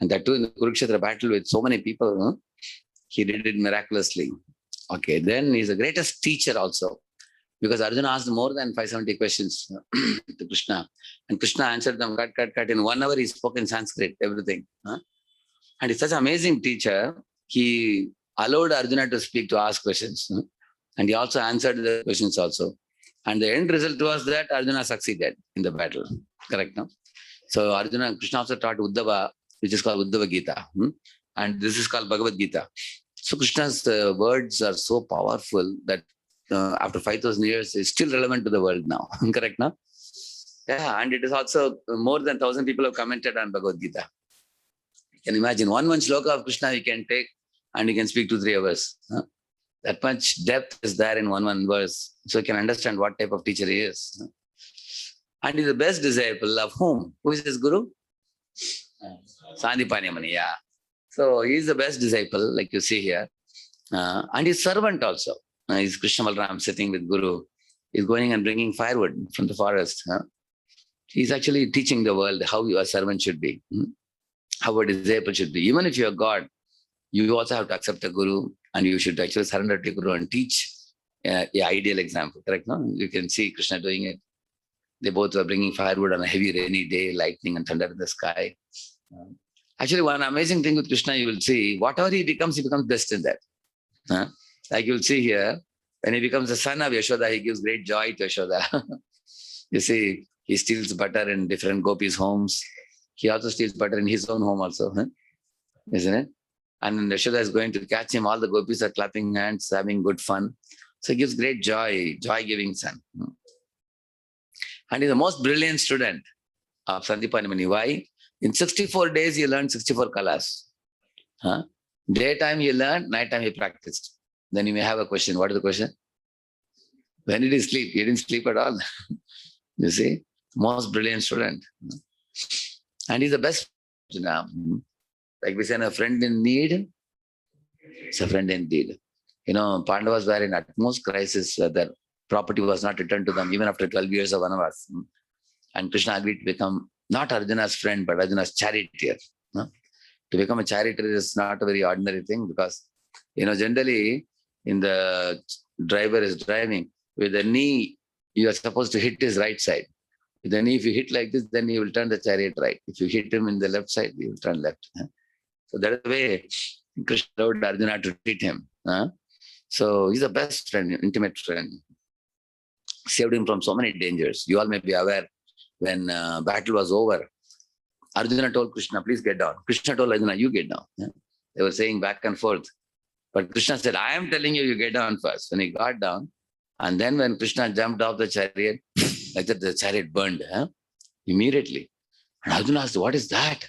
And that too in the Kurukshetra battle with so many people, huh? He did it miraculously. Okay, then he's the greatest teacher also. Because Arjuna asked more than 570 questions to Krishna. And Krishna answered them, cut. In 1 hour, he spoke in Sanskrit, everything. And he's such an amazing teacher. He allowed Arjuna to speak, to ask questions. And he also answered the questions also. And the end result was that Arjuna succeeded in the battle. Correct, no? So Krishna also taught Uddhava, which is called Uddhava Gita. And this is called Bhagavad Gita. So Krishna's words are so powerful that after 5,000 years, is still relevant to the world now. Correct, no? Yeah, and it is also more than 1,000 people have commented on Bhagavad Gita. You can imagine one shloka of Krishna you can take and you can speak 2-3 hours. That much depth is there in one verse. So you can understand what type of teacher he is. And he's the best disciple of whom? Who is his guru? Sandipani Muni, yeah. So he's the best disciple, like you see here. And his servant also. Is Krishna Balram sitting with Guru. He's going and bringing firewood from the forest. He's actually teaching the world how a servant should be, how a disciple should be. Even if you're God, you also have to accept a Guru and you should actually surrender to Guru and teach an ideal example. Correct? No? You can see Krishna doing it. They both were bringing firewood on a heavy rainy day, lightning and thunder in the sky. Actually, one amazing thing with Krishna, you will see, whatever he becomes best in that. Like you'll see here, when he becomes the son of Yashoda, he gives great joy to Yashoda. You see, he steals butter in different gopis' homes. He also steals butter in his own home also, isn't it? And when Yashoda is going to catch him, all the gopis are clapping hands, having good fun. So he gives great joy, joy-giving son. And he's the most brilliant student of Sandipani Muni. Why? In 64 days, he learned 64 kalas. Daytime he learned, nighttime he practiced. Then you may have a question. What is the question? When did he sleep? He didn't sleep at all. You see, most brilliant student. And he's the best. Like we say, a friend in need, it's a friend indeed. Pandavas were in utmost crisis. Their property was not returned to them even after 12 years of Vanavas. And Krishna agreed to become not Arjuna's friend, but Arjuna's charioteer. To become a charioteer is not a very ordinary thing because, generally, in the driver is driving, with the knee, you are supposed to hit his right side. With the knee, if you hit like this, then he will turn the chariot right. If you hit him in the left side, he will turn left. So that is the way Krishna allowed Arjuna to treat him. So he's the best friend, intimate friend. Saved him from so many dangers. You all may be aware, when battle was over, Arjuna told Krishna, please get down. Krishna told Arjuna, you get down. They were saying back and forth. But Krishna said, I am telling you, you get down first. When he got down, and then when Krishna jumped off the chariot, like that, the chariot burned immediately. And Arjuna asked, what is that?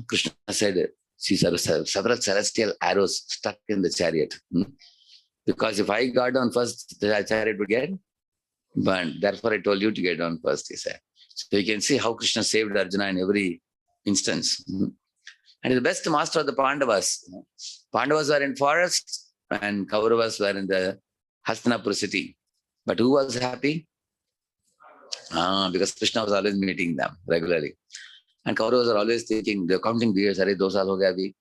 Krishna said, see, several celestial arrows stuck in the chariot. Because if I got down first, the chariot would get burned. Therefore, I told you to get down first, he said. So you can see how Krishna saved Arjuna in every instance. And he's the best master of the Pandavas. Pandavas were in forest and Kauravas were in the Hastinapur city. But who was happy? Because Krishna was always meeting them regularly. And Kauravas are always thinking, they're counting the years, 2 saal ho gaya abhi,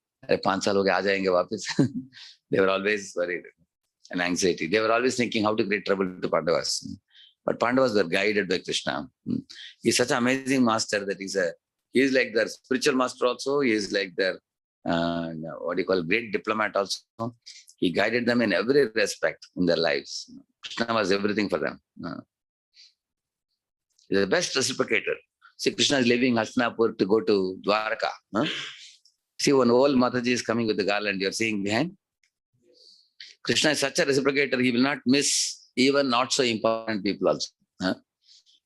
5 saal ho gaya, aa jayenge wapas. They were always worried and anxiety. They were always thinking how to create trouble to Pandavas. But Pandavas were guided by Krishna. He's such an amazing master that he is like their spiritual master also. He is like their, great diplomat also. He guided them in every respect in their lives. Krishna was everything for them. He's the best reciprocator. See, Krishna is leaving Hastinapur to go to Dwaraka. See, one old Mataji is coming with the garland you're seeing behind. Krishna is such a reciprocator, he will not miss even not so important people also.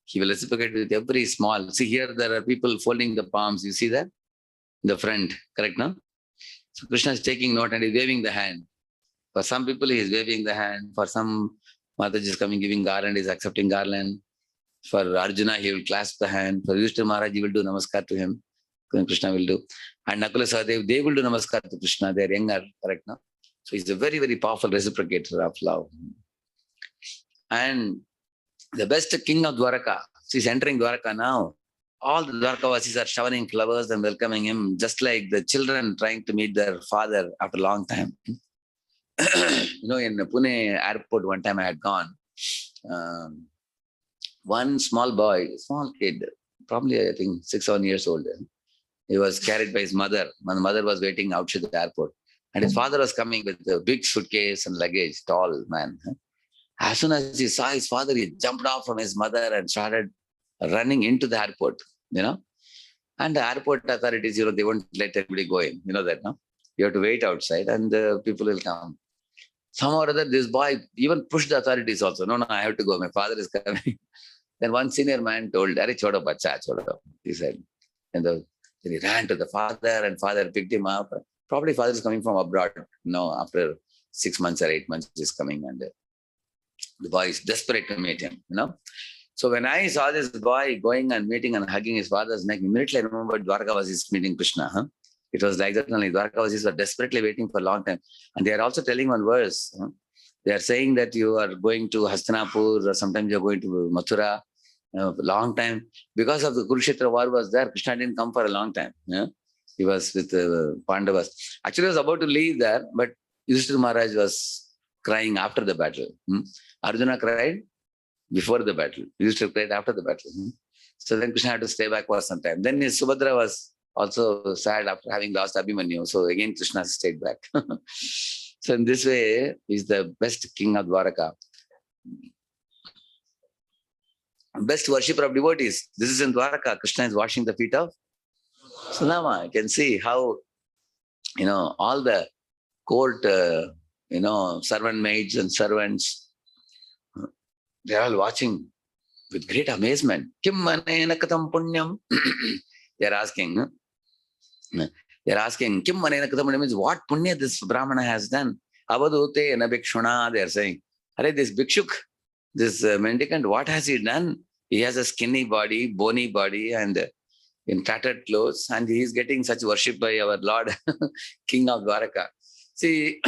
He will reciprocate with every small. See, here there are people folding the palms. You see that? In the front, correct now? So Krishna is taking note and he's waving the hand. For some people, he is waving the hand. For some, Mataji is coming, giving garland, is accepting garland. For Arjuna, he will clasp the hand. For Yudhishthira Maharaj, he will do namaskar to him. Krishna will do. And Nakula Sahadev, they will do namaskar to Krishna. They are younger, correct now? So he's a very, very powerful reciprocator of love. And the best king of Dwaraka, he's entering Dwaraka now. All the Dwarkavasis are showering flowers and welcoming him, just like the children trying to meet their father after a long time. In Pune airport, one time I had gone. one small boy, small kid, probably I think 6 7 years old. He was carried by his mother. My mother was waiting outside the airport. And his father was coming with a big suitcase and luggage, tall man. As soon as he saw his father, he jumped off from his mother and started running into the airport, you know. And the airport authorities, they won't let everybody go in. You know that, no? You have to wait outside and people will come. Somehow or other, this boy even pushed the authorities also. No, I have to go. My father is coming. Then one senior man told, Arey, chodo bacha, chodo. He said. And then he ran to the father and father picked him up. Probably father is coming from abroad. After 6 months or 8 months, he's coming. And the boy is desperate to meet him, So when I saw this boy going and meeting and hugging his father's neck, immediately I remembered Dwarkavasis meeting Krishna. It was like that only. Dwarkavasis were desperately waiting for a long time. And they are also telling one verse. They are saying that you are going to Hastinapur or sometimes you're going to Mathura long time. Because of the Kurukshetra war was there, Krishna didn't come for a long time. He was with Pandavas. Actually, he was about to leave there, but Yudhishthira Maharaj was crying after the battle. Arjuna cried before the battle. Yudhishthira cried after the battle. So then Krishna had to stay back for some time. Then his Subhadra was also sad after having lost Abhimanyu. So again, Krishna stayed back. So in this way, he's the best king of Dwaraka. Best worshipper of devotees. This is in Dwaraka. Krishna is washing the feet of Sudama. You can see how, all the court, servant maids and servants, they're all watching with great amazement. Kim manena katam punyam? They're asking, Kim manena katam punyam means what punya this Brahmana has done? Avadute na bhikshuna, they're saying. This bhikshuk, this mendicant, what has he done? He has a skinny body, bony body, and in tattered clothes, and he is getting such worship by our Lord, King of Dwaraka. See,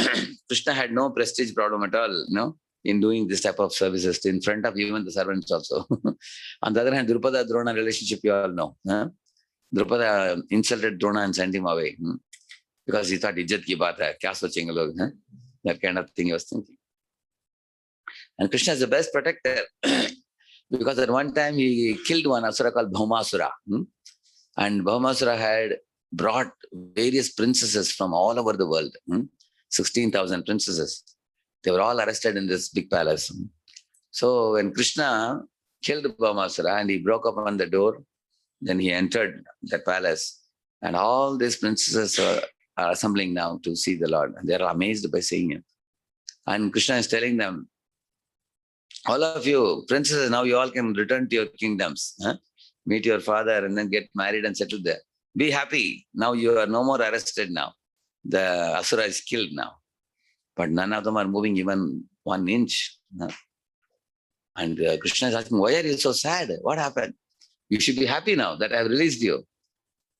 Krishna had no prestige problem at all, in doing this type of services in front of even the servants also. On the other hand, Drupada Drona relationship, you all know. Drupada insulted Drona and sent him away because he thought, Ijjat ki baat hai, kya sochenge log? That kind of thing he was thinking. And Krishna is the best protector because at one time he killed one asura called Bhaumasura. And Bhaumasura had brought various princesses from all over the world, 16,000 princesses. They were all arrested in this big palace. So when Krishna killed Bhaumasura and he broke open the door, then he entered the palace. And all these princesses are assembling now to see the Lord. And they are amazed by seeing him. And Krishna is telling them, all of you, princesses, now you all can return to your kingdoms. Meet your father and then get married and settle there. Be happy. Now you are no more arrested now. The Asura is killed now. But none of them are moving even 1 inch. And Krishna is asking, why are you so sad? What happened? You should be happy now that I have released you.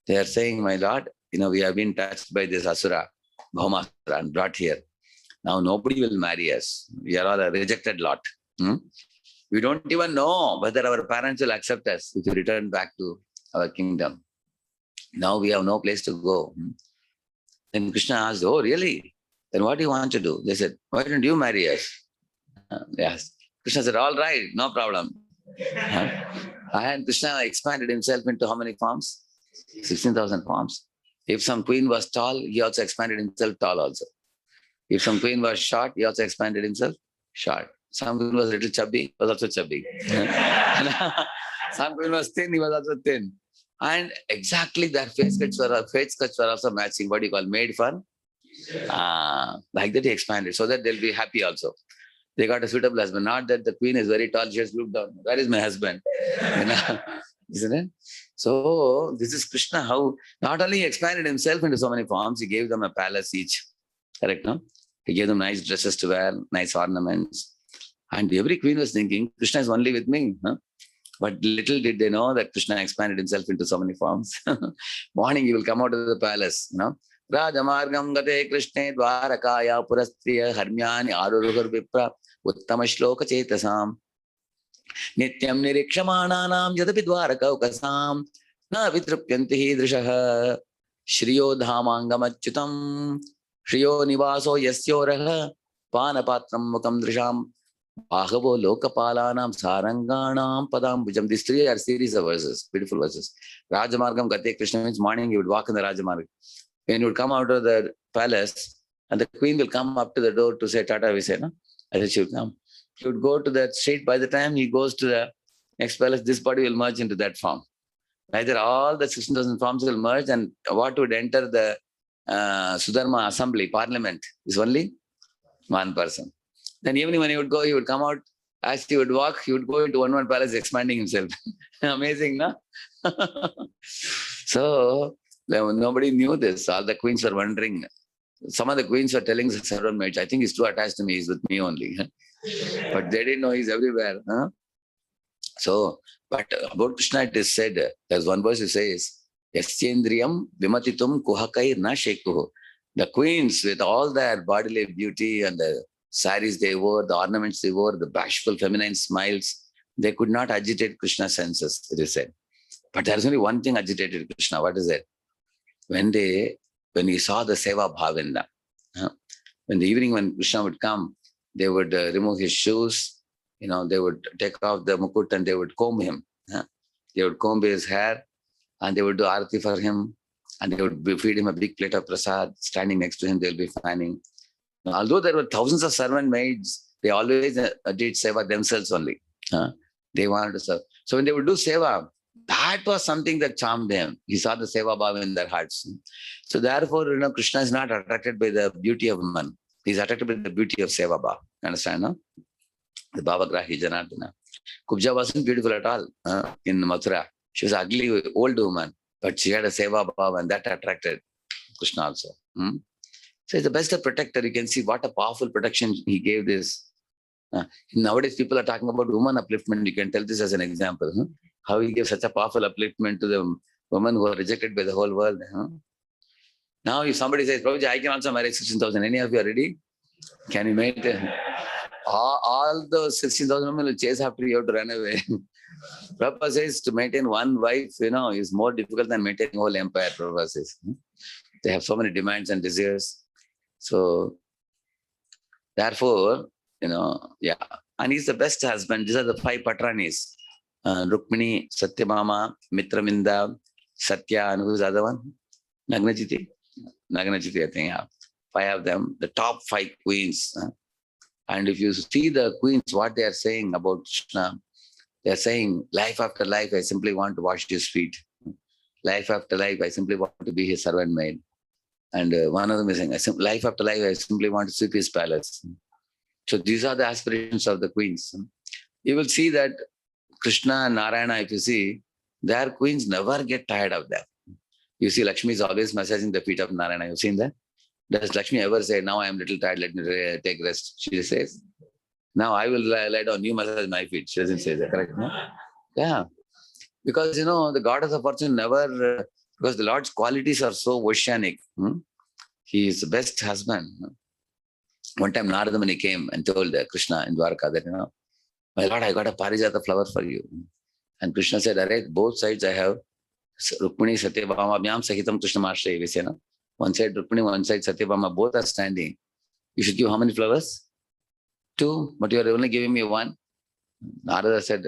They are saying, my Lord, we have been touched by this Asura, Bhaumasura, and brought here. Now nobody will marry us. We are all a rejected lot. We don't even know whether our parents will accept us if we return back to our kingdom. Now we have no place to go. Then Krishna asked, oh, really? Then what do you want to do? They said, why don't you marry us? Yes. Krishna said, all right, no problem. And Krishna expanded himself into how many forms? 16,000 forms. If some queen was tall, he also expanded himself tall also. If some queen was short, he also expanded himself short. Some queen was a little chubby, he was also chubby. Some queen was thin, he was also thin. And exactly their face cuts were also matching. What do you call made fun? Like that he expanded so that they'll be happy also. They got a suitable husband. Not that the queen is very tall, she has looked down. Where is my husband? Isn't it? So this is Krishna, how not only he expanded himself into so many forms, he gave them a palace each. Correct, no? He gave them nice dresses to wear, nice ornaments. And every queen was thinking, Krishna is only with me. But little did they know that Krishna expanded himself into so many forms. Morning, he will come out of the palace. Rajamargam gate Krishna dvarakaya purastriya harmyani arurugar vipra uttama shloka chetasam nityam nirikshamananam yadapi dvaraka ukasam na vitrupyanti hidrishaha shriyo dhamangam achyutam shriyo nivaso yasyoraha panapatram mukam drisham Bahavo Lokapalanam Saranganam Padambujam. These three are series of verses, beautiful verses. Rajamargam Gate Krishna means morning you would walk in the Rajamarg. When you would come out of the palace, and the queen will come up to the door to say Tata Visena, I said she would come. He would go to that street. By the time he goes to the next palace, this body will merge into that form. Either all the 16,000 forms will merge, and what would enter the Sudharma assembly, parliament, is only one person. Then evening when he would go, he would come out. As he would walk, he would go into one palace, expanding himself. Amazing, no? So nobody knew this. All the queens were wondering. Some of the queens were telling several maids, I think he's too attached to me, he's with me only. But they didn't know he's everywhere. Huh? So, but about Krishna it is said, there's one verse it says, Yasyendriyam vimatitum kuhakai na shekuhu. The queens with all their bodily beauty and the saris they wore, the ornaments they wore, the bashful feminine smiles, they could not agitate Krishna's senses, it is said. But there's only one thing agitated Krishna. What is it? When he saw the Seva Bhavinda, when the evening when Krishna would come, they would remove his shoes, they would take off the mukut and they would comb him. They would comb his hair and they would do arati for him and they would feed him a big plate of prasad. Standing next to him, they'll be fanning. Although there were thousands of servant maids, they always did seva themselves only. They wanted to serve. So when they would do seva, that was something that charmed them. He saw the seva bhava in their hearts. So therefore, Krishna is not attracted by the beauty of woman. He's attracted by the beauty of seva bhava. Understand, no? The Bhavagrahi Janardana. Kubja wasn't beautiful at all in Mathura. She was an ugly old woman, but she had a seva bhava and that attracted Krishna also. So he's the best protector. You can see what a powerful protection he gave this. Nowadays, people are talking about woman upliftment. You can tell this as an example. How he gave such a powerful upliftment to the women who are rejected by the whole world. Now, if somebody says, Prabhuji, I can also marry 16,000. Any of you are ready? Can you maintain? All those 16,000 women will chase after you to run away. Prabhupada says to maintain one wife, is more difficult than maintaining a whole empire, Prabhupada says. They have so many demands and desires. So, therefore, and he's the best husband. These are the 5 Patranis. Rukmini, Satyabhama, Mitraminda, Satya, and who's the other one? Nagnajiti, I think, 5 of them, the top 5 queens. And if you see the queens, what they are saying about Krishna, they are saying, life after life, I simply want to wash his feet. Life after life, I simply want to be his servant maid. And one of them is saying, life after life, I simply want to sweep his palace. So these are the aspirations of the queens. You will see that Krishna and Narayana, if you see, their queens never get tired of them. You see, Lakshmi is always massaging the feet of Narayana. You've seen that? Does Lakshmi ever say, now I am a little tired, let me take rest? She says, now I will lie down, you massage my feet. She doesn't say that, correct? No? Yeah. Because, the goddess of fortune never, because the Lord's qualities are so oceanic. He is the best husband. One time Narada Muni came and told Krishna in Dwarka that, my Lord, I got a parijata flower for you. And Krishna said, alright, both sides I have Rukmini, Satyabhama, Abhyam Sahitam Krishna Mashray Visena. One side Rukmini, one side Satyabhama, both are standing. You should give how many flowers? 2, but you are only giving me 1. Narada said,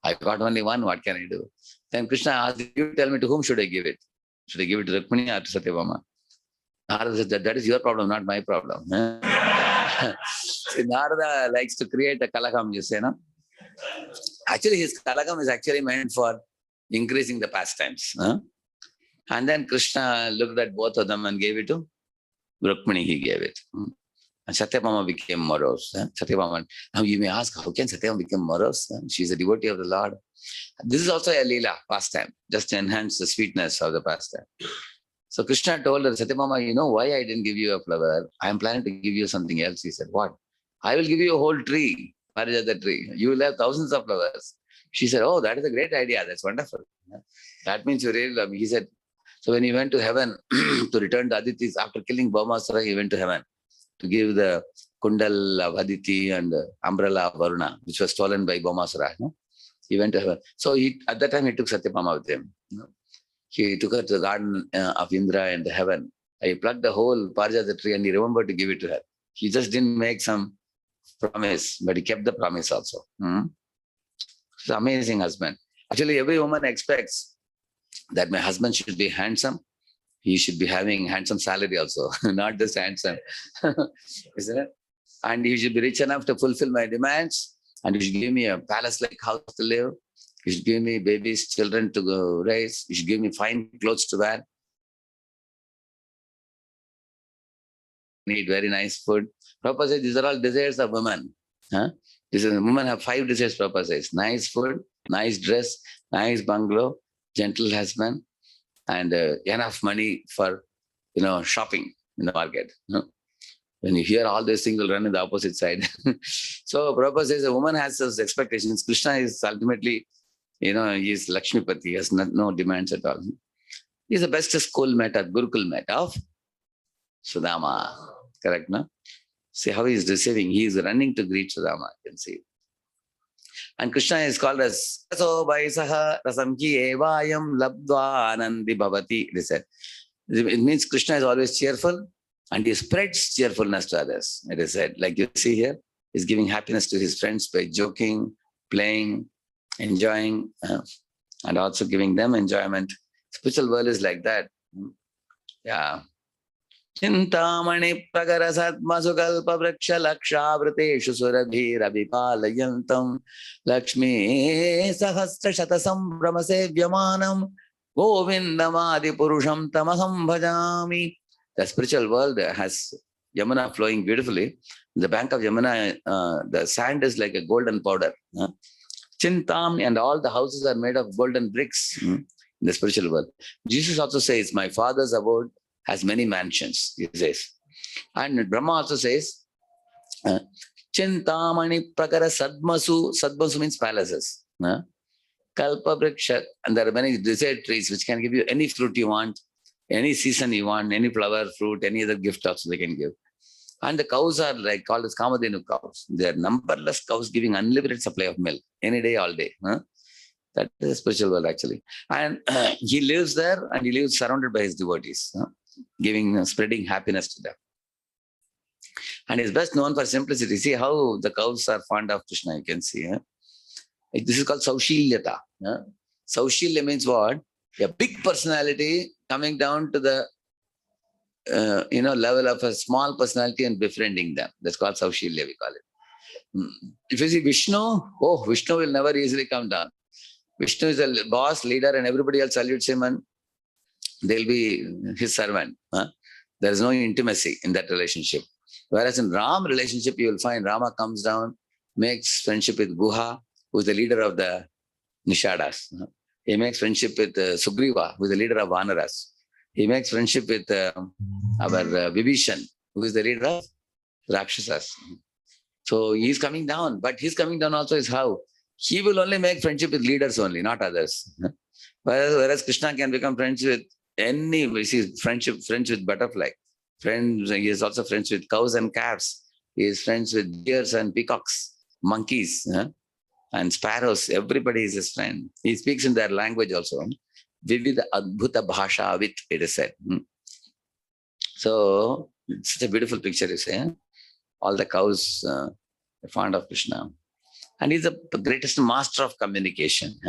I got only 1, what can I do? Then Krishna asked, you tell me to whom should I give it? Should I give it to Rukmini or to Satyabhama? Narada said, that is your problem, not my problem. See, Narada likes to create a kalakam, you say, no? Actually, his kalakam is actually meant for increasing the pastimes. And then Krishna looked at both of them and gave it to Rukmini, he gave it. And Satyabhama became morose. Satyabhama. Now you may ask, how can Satyabhama become morose? She's a devotee of the Lord. This is also a leela, pastime, just to enhance the sweetness of the pastime. So Krishna told her, Satyabhama, you know why I didn't give you a flower? I am planning to give you something else. He said, what? I will give you a whole tree, Parijata tree. You will have thousands of flowers. She said, oh, that is a great idea. That's wonderful. That means you really love me. He said, so when he went to heaven to return the Aditis, after killing Bhaumasura, he went to heaven to give the Kundal of Aditi and the umbrella of Varuna, which was stolen by Bhaumasura. He went to heaven. So at that time, he took Satyabhama with him. He took her to the garden of Indra and the heaven. He plucked the whole Parijata tree and he remembered to give it to her. He just didn't make some promise, but he kept the promise also. He's an amazing husband. Actually, every woman expects that my husband should be handsome. He should be having handsome salary also, not just handsome. Isn't it? And he should be rich enough to fulfill my demands. And he should give me a palace-like house to live. He should give me babies, children to go raise. He should give me fine clothes to wear. Eat very nice food. Prabhupada says these are all desires of women. Women have 5 desires, Prabhupada says. Nice food, nice dress, nice bungalow, gentle husband, and enough money for shopping in the market. When you hear all these things, will run in the opposite side. So Prabhupada says a woman has those expectations. Krishna is ultimately, he is Lakshmipati. He has no demands at all. He is the best schoolmate or Gurukul of Sudama. Correct, no? See how he is receiving. He is running to greet Sudama. You can see. And Krishna is called as Raso Vaisaha Rasamki Evayam Labdva Anandi Bhavati. It means Krishna is always cheerful and he spreads cheerfulness to others. It is said, like you see here, he's giving happiness to his friends by joking, playing, enjoying, and also giving them enjoyment. Spiritual world is like that. Yeah. Chintamani pragarasat masukalpa vriksha lakshavriteshu surabhir abhipalayantam Lakshmi sahasra shatasam brahmasevyamanam govindamadi purusham tamaham bhajami. The spiritual world has Yamuna flowing beautifully. The bank of Yamuna, the sand is like a golden powder. Chintam, and all the houses are made of golden bricks in the spiritual world. Jesus also says, my father's abode has many mansions, he says. And Brahma also says, Chintamani prakara sadmasu. Sadmasu means palaces. Kalpa vriksha, and there are many desired trees which can give you any fruit you want, any season you want, any flower, fruit, any other gift also they can give. And the cows are like called as Kamadhenu cows. They are numberless cows giving unlimited supply of milk, any day, all day. That is a spiritual world actually. And he lives there and he lives surrounded by his devotees, spreading happiness to them. And he's best known for simplicity. See how the cows are fond of Krishna, you can see. This is called Saushilyata. Saushilya means what? A big personality coming down to the level of a small personality and befriending them. That's called Saushilya, we call it. If you see Vishnu, Vishnu will never easily come down. Vishnu is a boss, leader, and everybody else salutes him and they'll be his servant. There is no intimacy in that relationship. Whereas in Ram relationship, you will find Rama comes down, makes friendship with Guha, who is the leader of the Nishadas. He makes friendship with Sugriva, who is the leader of Vanaras. He makes friendship with our Vibhishan, who is the leader of Rakshasas. So he is coming down, but his coming down also is how? He will only make friendship with leaders only, not others. Whereas Krishna can become friends with any, friends with butterfly. He is also friends with cows and calves. He is friends with deers and peacocks, monkeys, and sparrows. Everybody is his friend. He speaks in their language also. Vividha Adbhuta Bhasha Vit, it is said. So, it's such a beautiful picture, you say. All the cows are fond of Krishna. And he's the greatest master of communication.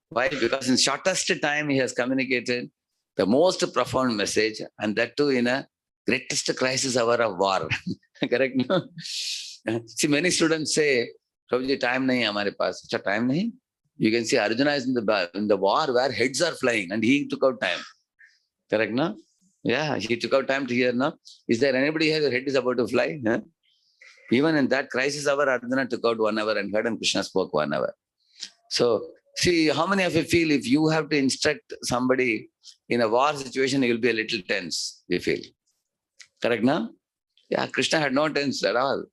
Why? Because in shortest time, he has communicated the most profound message, and that too in a greatest crisis hour of war. Correct? No? See, many students say, Prabhuji, time nahi hamare paas. Acha, time nahi? You can see Arjuna is in the war where heads are flying and he took out time. Correct, no? Yeah, he took out time to hear, no? Is there anybody here whose head is about to fly? Even in that crisis hour, Arjuna took out 1 hour and heard and Krishna spoke 1 hour. So, see, how many of you feel if you have to instruct somebody in a war situation, you will be a little tense, we feel. Correct, no? Yeah, Krishna had no tense at all.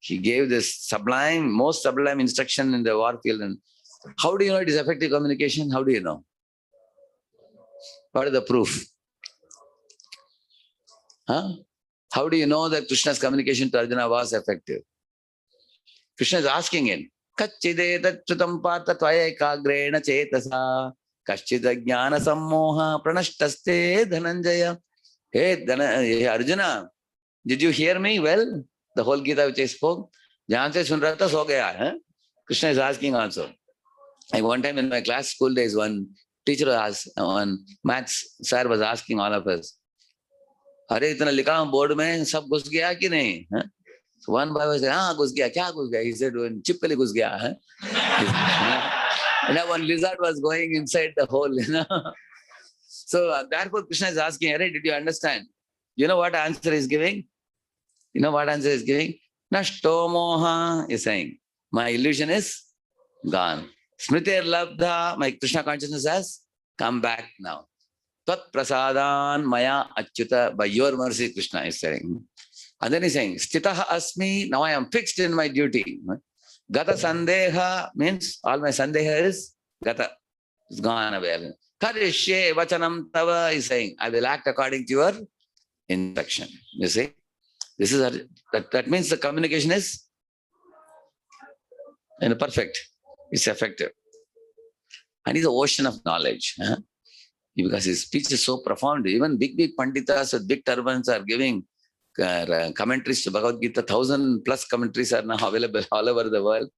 He gave this most sublime instruction in the war field. And how do you know it is effective communication? How do you know? What is the proof? How do you know that Krishna's communication to Arjuna was effective? Krishna is asking him, Kachchidetat chutam pata tvaya ekagrena chetasa Kachchida jnana sammoha pranashtaste dhananjaya. Hey Arjuna, did you hear me well? the whole Gita which I spoke. Jahan se sun raha tha, so gaya. Huh? Krishna is asking also. Like one time in my class, school days, one teacher asked, one maths sir was asking all of us, अरे इतना लिखा हूँ board में, सब घुस गया कि नहीं? Huh? So one boy was saying, हाँ घुस गया, क्या घुस गया? He said, chip पे घुस गया. Huh? One lizard was going inside the hole. So therefore Krishna is asking, Arey, did you understand? You know what answer is giving? You know what answer is giving? Nashto moha is saying, my illusion is gone. Smriti labdha, my Krishna consciousness has come back now. Tat prasadan maya achyuta, by your mercy, Krishna is saying. And then he's saying, Stitaha asmi, now I am fixed in my duty. Gata sandeha means all my sandeha is gata, it's gone away. Karishye vachanam tava is saying, I will act according to your instruction. You see, this is that means the communication is perfect. It's effective, and he's the ocean of knowledge. Huh? Because his speech is so profound. Even big panditas with big turbans are giving commentaries to Bhagavad Gita. 1,000+ commentaries are now available all over the world,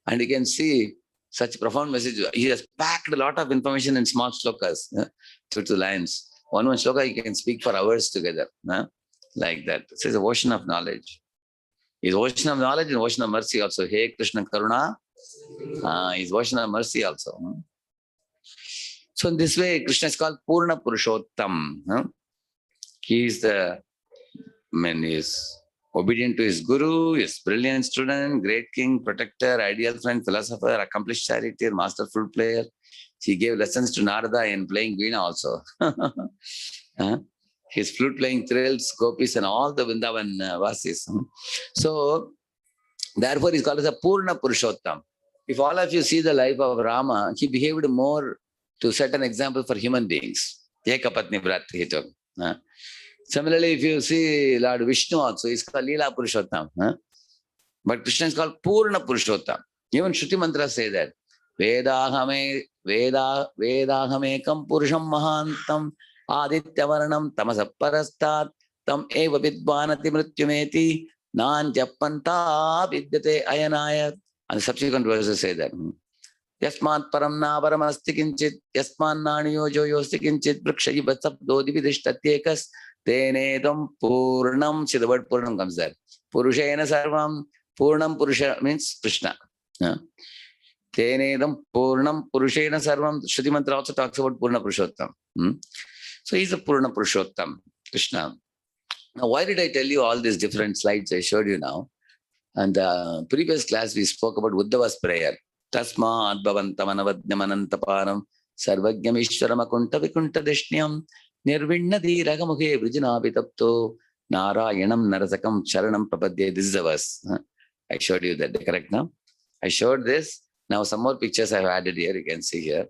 and you can see such profound message. He has packed a lot of information in small shlokas, through the lines. One shloka he can speak for hours together, like that. It's an ocean of knowledge. He's ocean of knowledge and ocean of mercy also. Hey Krishna Karuna, he's ocean of mercy also. So in this way, Krishna is called Purna Purushottam. He is he is obedient to his guru, is brilliant student, great king, protector, ideal friend, philosopher, accomplished charioteer, master flute player. He gave lessons to Narada in playing Veena also. His flute playing thrills gopis and all the Vrindavan Vasis. So therefore he is called as a Purna Purushottam. If all of you see the life of Rama, he behaved more to set an example for human beings. Ekapatni Vrat he took. Similarly, if you see Lord Vishnu also, he's called Leela Purushottam. But Krishna is called Purna Purushottam. Even Shruti Mantra say that. Vedahame Vedaham Purusham Mahantam Aditya Varanam Tamasa Parastat Tam Eva Vidvanati Mrityumeti Nantyappanta Vidyate Ayanaya. And the subsequent verses say that. Yasmat param na param asti kinchit, yasman naniyo jo yosti kinchit, vrikshayi vatsabdo dividishtatyekas, tenedam purnam. See, the word purnam comes there. Purushena sarvam, purnam purusha means Krishna. Tenedam purnam purushena sarvam. Shruti Mantra also talks about Purna Purushottam. So he's a Purna Purushottam, Krishna. Now, why did I tell you all these different slides I showed you now? And the previous class we spoke about Uddhava's prayer. Tasma Adbhavantam Anavadnyamanantaparam Sarvajñam Ishwaram Akunta Vikunta Dishnyam Nirvinnadi Ragamukhe Vrijinabhitapto Narayanam Narasakam Sharanam Prapadye. This is the verse. I showed you that, correct now? I showed this. Now some more pictures I have added here. You can see here.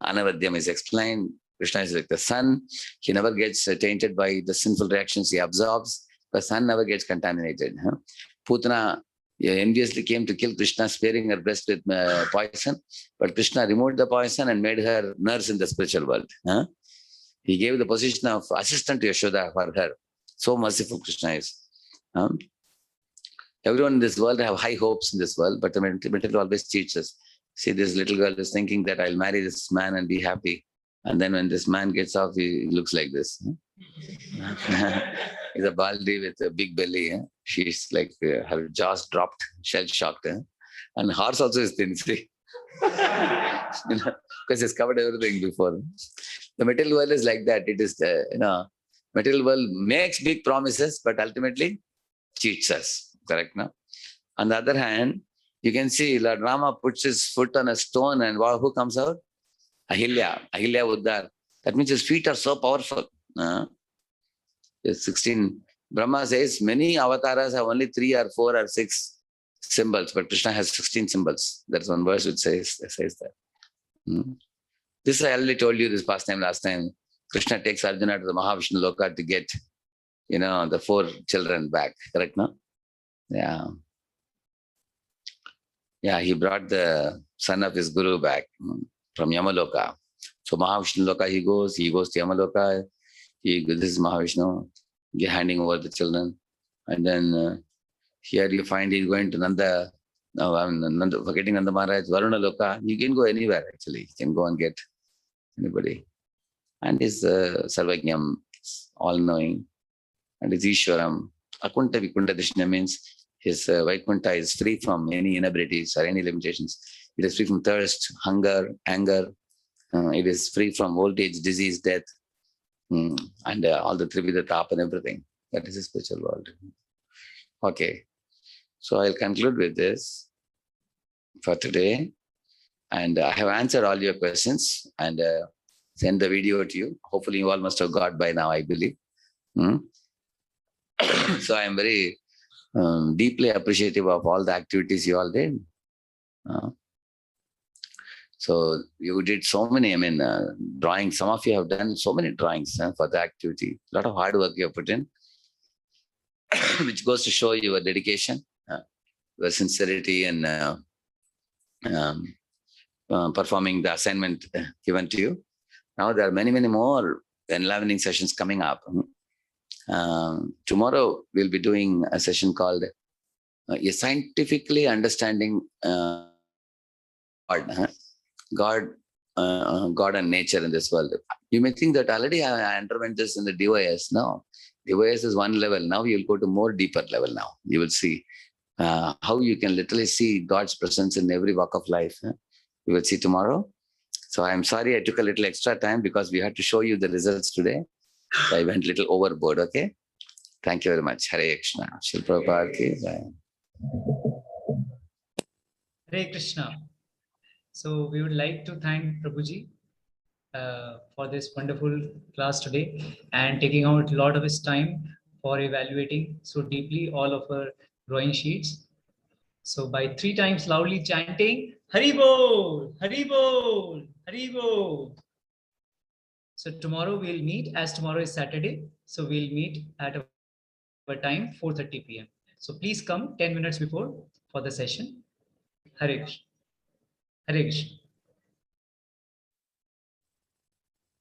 Anavadhyam is explained. Krishna is like the sun. He never gets tainted by the sinful reactions he absorbs. The sun never gets contaminated. Putana enviously came to kill Krishna, sparing her breast with poison. But Krishna removed the poison and made her nurse in the spiritual world. He gave the position of assistant to Yashoda for her. So merciful Krishna is. Everyone in this world have high hopes in this world, but the material always cheats us. See, this little girl is thinking that I'll marry this man and be happy. And then when this man gets off, he looks like this. He's a baldi with a big belly. She's like, her jaws dropped, shell-shocked. And horse also is thin, see? Because he's covered everything before. The material world is like that. It is, material world makes big promises, but ultimately cheats us. Correct, no? On the other hand, you can see Lord Rama puts his foot on a stone and who comes out? Ahilya Uddar. That means his feet are so powerful. 16. Brahma says many avatars have only 3 or 4 or 6 symbols, but Krishna has 16 symbols. There's one verse which says that. This I already told you this last time. Krishna takes Arjuna to the Mahavishnu Loka to get, the 4 children back. Correct, no? Yeah. Yeah, he brought the son of his guru back from Yamaloka. So Mahavishnu Loka he goes to Yamaloka. This is Mahavishnu, handing over the children. And then Here you find he's going to Nanda, no, I'm forgetting Nanda Maharaj, Varuna Loka. You can go anywhere actually. You can go and get anybody. And his Sarvajnam, all-knowing, and his Ishwaram. Akunta Vikunta Dishna means his Vaikunta is free from any inabilities or any limitations. It is free from thirst, hunger, anger. It is free from old age, disease, death, and all the Trivida Tap and everything. That is a spiritual world. Okay. So I'll conclude with this for today. And I have answered all your questions and send the video to you. Hopefully you all must have got by now, I believe. So I am very deeply appreciative of all the activities you all did. So you did so many, drawings. Some of you have done so many drawings for the activity. A lot of hard work you have put in, which goes to show your dedication, your sincerity in performing the assignment given to you. Now there are many, many more enlivening sessions coming up. Tomorrow we'll be doing a session called a scientifically understanding God and nature in this world. You may think that already I underwent this in the DYS. No, DYS is one level. Now you'll go to more deeper level now. You will see how you can literally see God's presence in every walk of life. You will see tomorrow. So I'm sorry I took a little extra time because we had to show you the results today. So I went a little overboard, okay? Thank you very much. Hare Krishna. Shri Prabhupada ki jai. Hare Krishna. So we would like to thank Prabhuji for this wonderful class today and taking out a lot of his time for evaluating so deeply all of our drawing sheets. So by 3 times loudly chanting, Hari Bol, Hari Bol, Hari Bol. So tomorrow we'll meet, as tomorrow is Saturday. So we'll meet at our time 4:30 p.m. So please come 10 minutes before for the session. Hare Krishna. Hare Krishna.